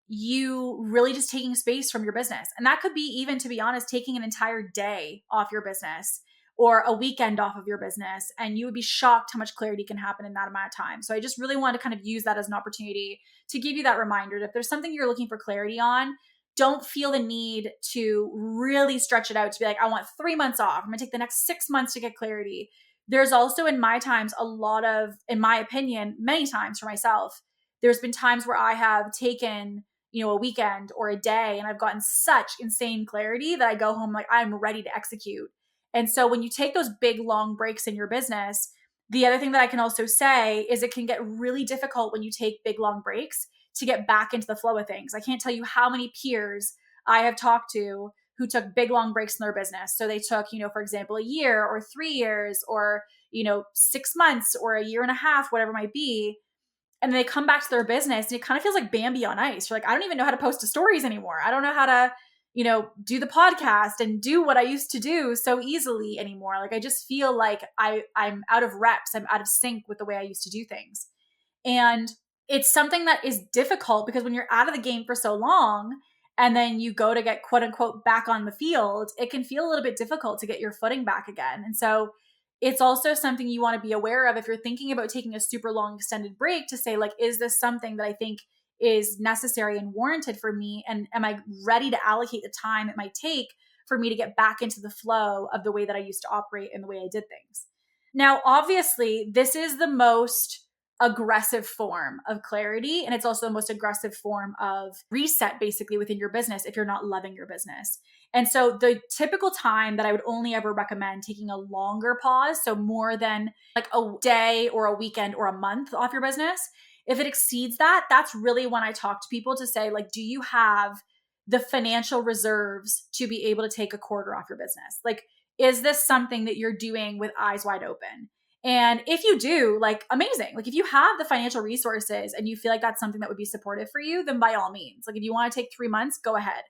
you really just taking space from your business. And that could be, even to be honest, taking an entire day off your business or a weekend off of your business. And you would be shocked how much clarity can happen in that amount of time. So I just really wanted to kind of use that as an opportunity to give you that reminder that if there's something you're looking for clarity on, don't feel the need to really stretch it out to be like, I want 3 months off. I'm gonna take the next 6 months to get clarity. There's also in my times a lot of, in my opinion, many times for myself, there's been times where I have taken, a weekend or a day and I've gotten such insane clarity that I go home like I'm ready to execute. And so when you take those big long breaks in your business, the other thing that I can also say is it can get really difficult when you take big long breaks to get back into the flow of things. I can't tell you how many peers I have talked to who took big long breaks in their business. So they took, for example, a year or 3 years or, 6 months or a year and a half, whatever it might be. And they come back to their business and it kind of feels like Bambi on ice. You're like, I don't even know how to post to stories anymore. I don't know how to, do the podcast and do what I used to do so easily anymore. Like, I just feel like I'm out of reps. I'm out of sync with the way I used to do things. And it's something that is difficult because when you're out of the game for so long and then you go to get quote unquote back on the field, it can feel a little bit difficult to get your footing back again. And so it's also something you want to be aware of if you're thinking about taking a super long extended break, to say like, is this something that I think is necessary and warranted for me? And am I ready to allocate the time it might take for me to get back into the flow of the way that I used to operate and the way I did things? Now, obviously, this is the most aggressive form of clarity. And it's also the most aggressive form of reset, basically, within your business if you're not loving your business. And so the typical time that I would only ever recommend taking a longer pause, so more than like a day or a weekend or a month off your business, if it exceeds that, that's really when I talk to people to say, like, do you have the financial reserves to be able to take a quarter off your business? Like, is this something that you're doing with eyes wide open? And if you do, like, amazing. Like, if you have the financial resources and you feel like that's something that would be supportive for you, then by all means, like, if you want to take 3 months, go ahead.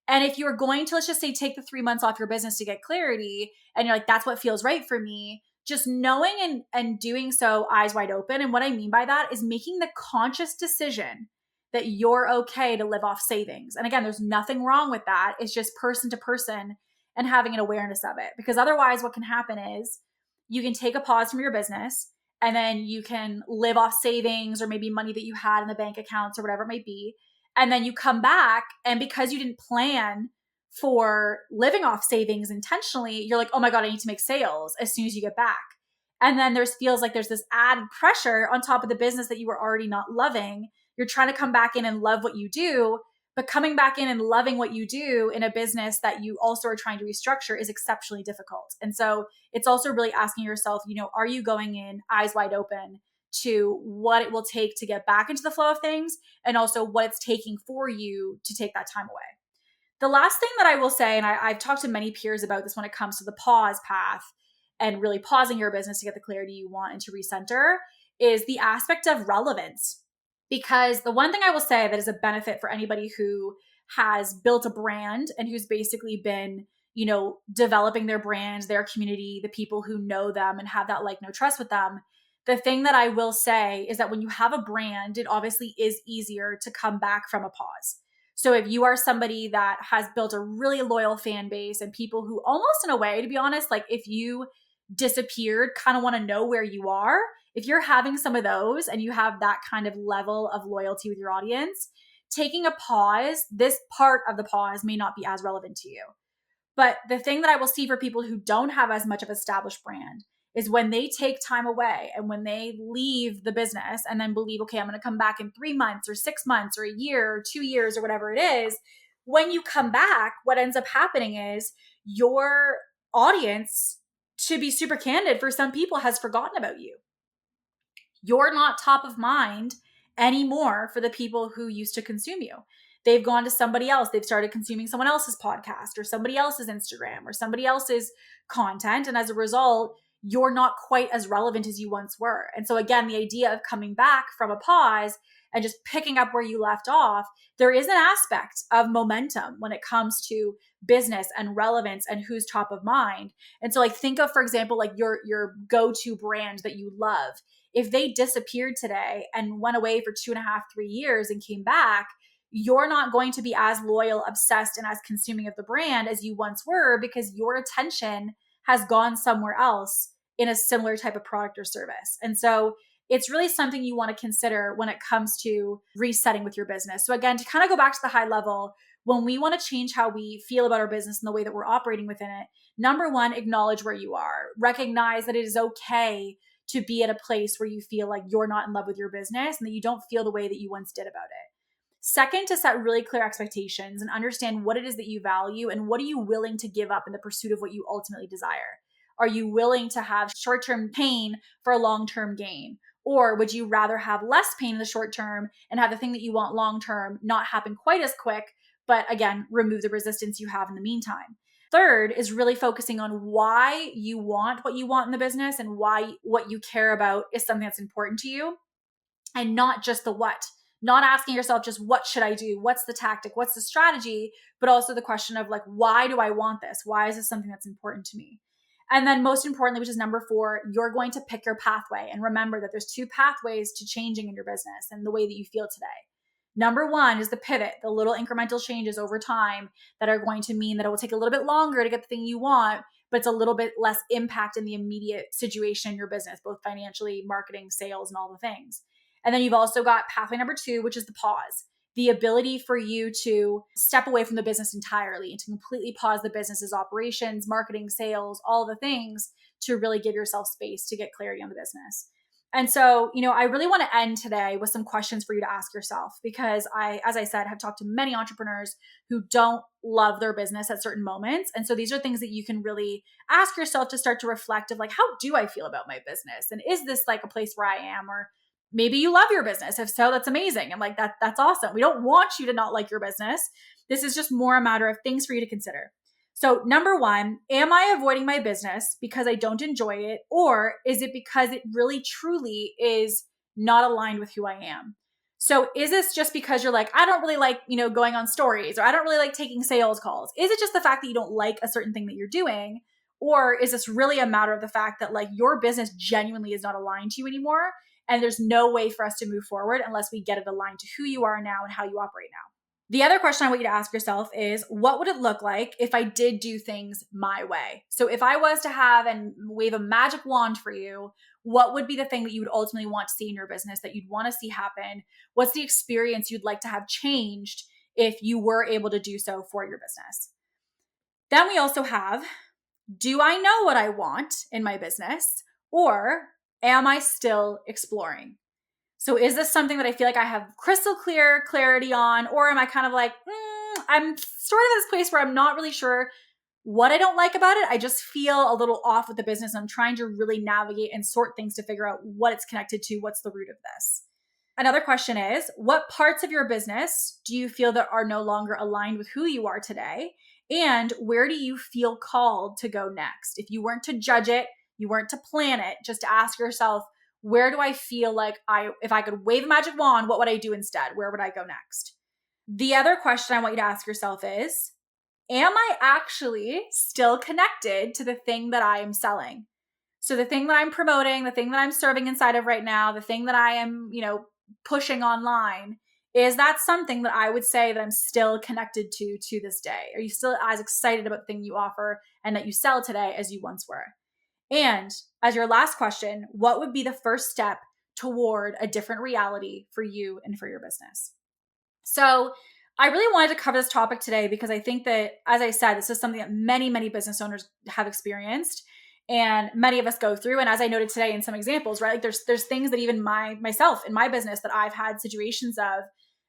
And if you're going to, let's just say, take the 3 months off your business to get clarity, and you're like, that's what feels right for me, just knowing and doing so eyes wide open. And what I mean by that is making the conscious decision that you're okay to live off savings. And again, there's nothing wrong with that. It's just person to person and having an awareness of it. Because otherwise what can happen is you can take a pause from your business and then you can live off savings or maybe money that you had in the bank accounts or whatever it might be. And then you come back, and because you didn't plan for living off savings intentionally, you're like, oh my God, I need to make sales as soon as you get back. And then feels like there's this added pressure on top of the business that you were already not loving. You're trying to come back in and love what you do, but coming back in and loving what you do in a business that you also are trying to restructure is exceptionally difficult. And so it's also really asking yourself, are you going in eyes wide open to what it will take to get back into the flow of things, and also what it's taking for you to take that time away. The last thing that I will say, and I've talked to many peers about this when it comes to the pause path and really pausing your business to get the clarity you want and to recenter, is the aspect of relevance. Because the one thing I will say that is a benefit for anybody who has built a brand and who's basically been, developing their brand, their community, the people who know them and have that like, no trust with them. The thing that I will say is that when you have a brand, it obviously is easier to come back from a pause. So if you are somebody that has built a really loyal fan base and people who almost in a way, to be honest, like if you disappeared, kind of want to know where you are, if you're having some of those and you have that kind of level of loyalty with your audience, taking a pause, this part of the pause may not be as relevant to you. But the thing that I will see for people who don't have as much of an established brand is when they take time away and when they leave the business and then believe, okay, I'm going to come back in 3 months or 6 months or a year or 2 years or whatever it is. When you come back, what ends up happening is your audience, to be super candid, for some people has forgotten about you. You're not top of mind anymore for the people who used to consume you. They've gone to somebody else. They've started consuming someone else's podcast or somebody else's Instagram or somebody else's content. And as a result, you're not quite as relevant as you once were. And so again, the idea of coming back from a pause and just picking up where you left off, there is an aspect of momentum when it comes to business and relevance and who's top of mind. And so like think of, for example, like your go-to brand that you love. If they disappeared today and went away for 2.5, 3 years and came back, you're not going to be as loyal, obsessed, and as consuming of the brand as you once were because your attention has gone somewhere else in a similar type of product or service. And so it's really something you want to consider when it comes to resetting with your business. So again, to kind of go back to the high level, when we want to change how we feel about our business and the way that we're operating within it, number one, acknowledge where you are. Recognize that it is okay to be at a place where you feel like you're not in love with your business and that you don't feel the way that you once did about it. Second, to set really clear expectations and understand what it is that you value and what are you willing to give up in the pursuit of what you ultimately desire. Are you willing to have short-term pain for a long-term gain? Or would you rather have less pain in the short term and have the thing that you want long-term not happen quite as quick, but again, remove the resistance you have in the meantime? Third is really focusing on why you want what you want in the business and why what you care about is something that's important to you and not just the what. Not asking yourself just what should I do? What's the tactic? What's the strategy? But also the question of like, why do I want this? Why is this something that's important to me? And then most importantly, which is number 4, you're going to pick your pathway. And remember that there's 2 pathways to changing in your business and the way that you feel today. Number 1 is the pivot, the little incremental changes over time that are going to mean that it will take a little bit longer to get the thing you want, but it's a little bit less impact in the immediate situation in your business, both financially, marketing, sales, and all the things. And then you've also got pathway number 2, which is the pause, the ability for you to step away from the business entirely and to completely pause the business's operations, marketing, sales, all the things to really give yourself space to get clarity on the business. And so, I really want to end today with some questions for you to ask yourself because as I said, have talked to many entrepreneurs who don't love their business at certain moments. And so these are things that you can really ask yourself to start to reflect of like, how do I feel about my business? And is this like a place where I am? Or maybe you love your business. If so, that's amazing. And like that's awesome. We don't want you to not like your business. This is just more a matter of things for you to consider. So number 1, am I avoiding my business because I don't enjoy it? Or is it because it really truly is not aligned with who I am? So is this just because you're like, I don't really like, going on stories, or I don't really like taking sales calls? Is it just the fact that you don't like a certain thing that you're doing? Or is this really a matter of the fact that like your business genuinely is not aligned to you anymore? And there's no way for us to move forward unless we get it aligned to who you are now and how you operate now. The other question I want you to ask yourself is, what would it look like if I did do things my way? So if I was to have and wave a magic wand for you, what would be the thing that you would ultimately want to see in your business, that you'd want to see happen? What's the experience you'd like to have changed if you were able to do so for your business? Then we also have, do I know what I want in my business, or am I still exploring? So is this something that I feel like I have crystal clear clarity on, or am I kind of like, I'm sort of in this place where I'm not really sure what I don't like about it. I just feel a little off with the business. I'm trying to really navigate and sort things to figure out what it's connected to, what's the root of this. Another question is, what parts of your business do you feel that are no longer aligned with who you are today? And where do you feel called to go next? If you weren't to judge it, you weren't to plan it, just to ask yourself, where do I feel like if I could wave a magic wand, what would I do instead? Where would I go next? The other question I want you to ask yourself is, am I actually still connected to the thing that I am selling? So the thing that I'm promoting, the thing that I'm serving inside of right now, the thing that I am, pushing online, is that something that I would say that I'm still connected to this day? Are you still as excited about the thing you offer and that you sell today as you once were? And as your last question, what would be the first step toward a different reality for you and for your business? So I really wanted to cover this topic today because I think that, as I said, this is something that many, many business owners have experienced and many of us go through. And as I noted today in some examples, right? Like there's things that even myself in my business that I've had situations of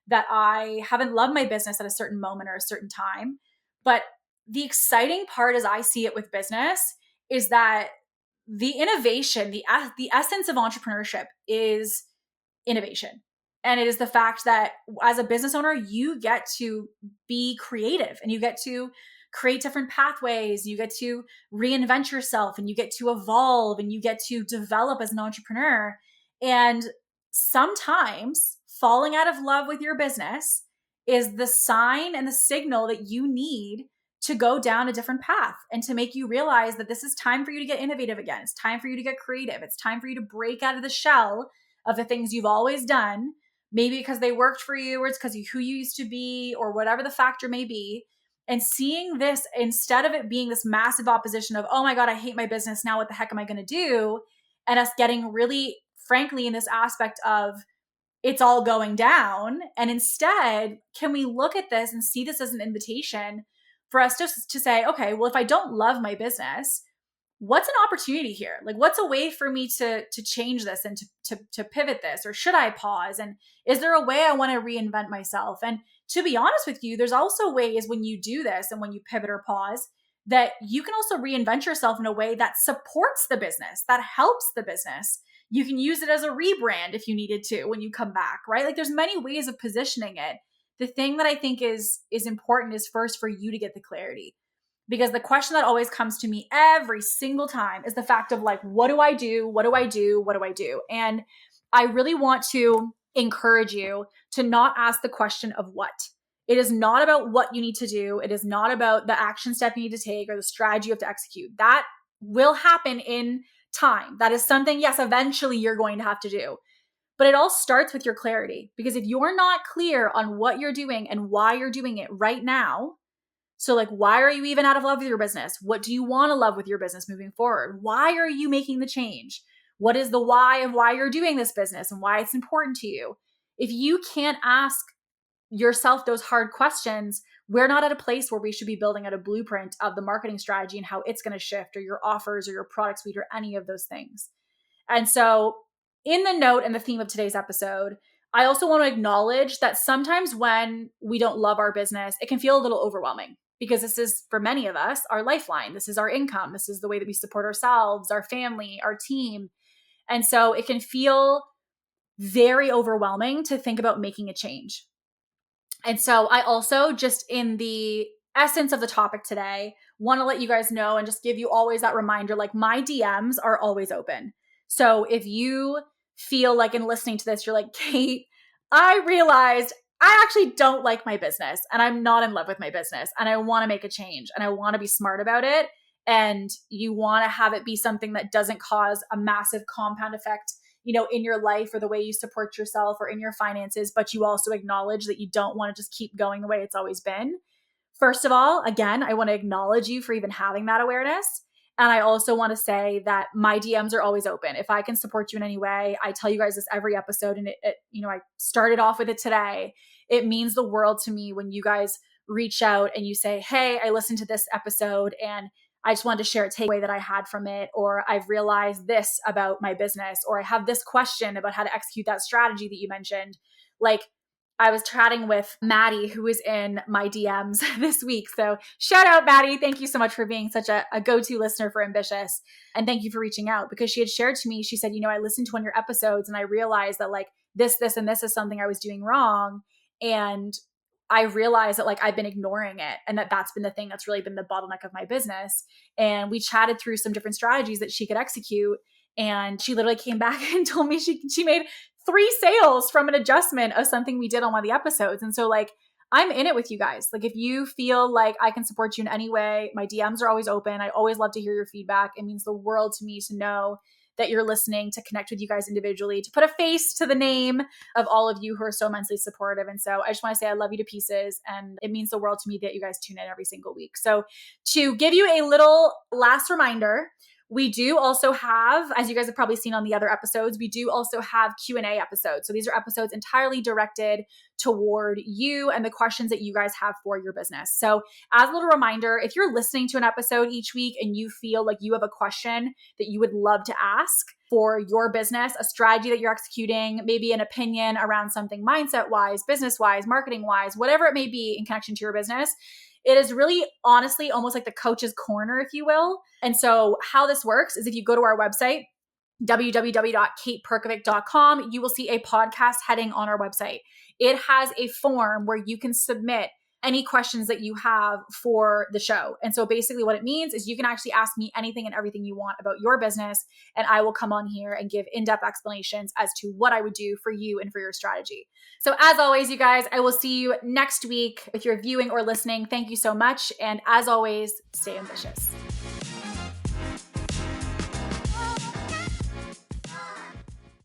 that I haven't loved my business at a certain moment or a certain time. But the exciting part as I see it with business is that the innovation, the essence of entrepreneurship is innovation. And it is the fact that as a business owner, you get to be creative and you get to create different pathways. You get to reinvent yourself and you get to evolve and you get to develop as an entrepreneur. And sometimes falling out of love with your business is the sign and the signal that you need to go down a different path and to make you realize that this is time for you to get innovative again. It's time for you to get creative. It's time for you to break out of the shell of the things you've always done, maybe because they worked for you or it's because of who you used to be or whatever the factor may be. And seeing this, instead of it being this massive opposition of, oh my God, I hate my business. Now what the heck am I going to do? And us getting really, frankly, in this aspect of it's all going down. And instead, can we look at this and see this as an invitation for us just to say, okay, well, if I don't love my business, what's an opportunity here? Like, what's a way for me to change this and to pivot this? Or should I pause? And is there a way I want to reinvent myself? And to be honest with you, there's also ways when you do this and when you pivot or pause that you can also reinvent yourself in a way that supports the business, that helps the business. You can use it as a rebrand if you needed to when you come back, right? Like there's many ways of positioning it. The thing that I think is important is first for you to get the clarity. Because the question that always comes to me every single time is the fact of like, what do I do? What do I do? What do I do? And I really want to encourage you to not ask the question of what. It is not about what you need to do. It is not about the action step you need to take or the strategy you have to execute. That will happen in time. That is something, yes, eventually you're going to have to do. But it all starts with your clarity. Because if you're not clear on what you're doing and why you're doing it right now, so like, why are you even out of love with your business? What do you want to love with your business moving forward? Why are you making the change? What is the why of why you're doing this business and why it's important to you? If you can't ask yourself those hard questions, we're not at a place where we should be building out a blueprint of the marketing strategy and how it's going to shift or your offers or your product suite or any of those things. And so in the note and the theme of today's episode, I also want to acknowledge that sometimes when we don't love our business, it can feel a little overwhelming because this is, for many of us, our lifeline. This is our income. This is the way that we support ourselves, our family, our team. And so it can feel very overwhelming to think about making a change. And so I also, just in the essence of the topic today, want to let you guys know and just give you always that reminder, like my DMs are always open. So if you feel like in listening to this, you're like, Kate, I realized I actually don't like my business and I'm not in love with my business and I want to make a change and I want to be smart about it. And you want to have it be something that doesn't cause a massive compound effect, in your life or the way you support yourself or in your finances, but you also acknowledge that you don't want to just keep going the way it's always been. First of all, again, I want to acknowledge you for even having that awareness. And I also want to say that my DMs are always open. If I can support you in any way, I tell you guys this every episode, and I started off with it today. It means the world to me when you guys reach out and you say, hey, I listened to this episode and I just wanted to share a takeaway that I had from it, or I've realized this about my business, or I have this question about how to execute that strategy that you mentioned. Like, I was chatting with Maddie, who was in my DMs this week. So shout out, Maddie. Thank you so much for being such a go-to listener for Ambitious. And thank you for reaching out, because she had shared to me, she said, I listened to one of your episodes and I realized that like this, and this is something I was doing wrong. And I realized that like I've been ignoring it and that's been the thing that's really been the bottleneck of my business. And we chatted through some different strategies that she could execute. And she literally came back and told me she made 3 sales from an adjustment of something we did on one of the episodes. And so like, I'm in it with you guys. Like if you feel like I can support you in any way, my DMs are always open. I always love to hear your feedback. It means the world to me to know that you're listening, to connect with you guys individually, to put a face to the name of all of you who are so immensely supportive. And so I just want to say I love you to pieces. And it means the world to me that you guys tune in every single week. So to give you a little last reminder, We do also have, as you guys have probably seen on the other episodes, we do also have Q&A episodes. So these are episodes entirely directed toward you and the questions that you guys have for your business. So as a little reminder, if you're listening to an episode each week and you feel like you have a question that you would love to ask for your business, a strategy that you're executing, maybe an opinion around something mindset-wise, business-wise, marketing-wise, whatever it may be in connection to your business, it is really honestly almost like the coach's corner, if you will. And so how this works is if you go to our website, www.kateperkovic.com, you will see a podcast heading on our website. It has a form where you can submit any questions that you have for the show. And so basically what it means is you can actually ask me anything and everything you want about your business, and I will come on here and give in-depth explanations as to what I would do for you and for your strategy. So as always, you guys, I will see you next week. If you're viewing or listening, thank you so much. And as always, stay ambitious.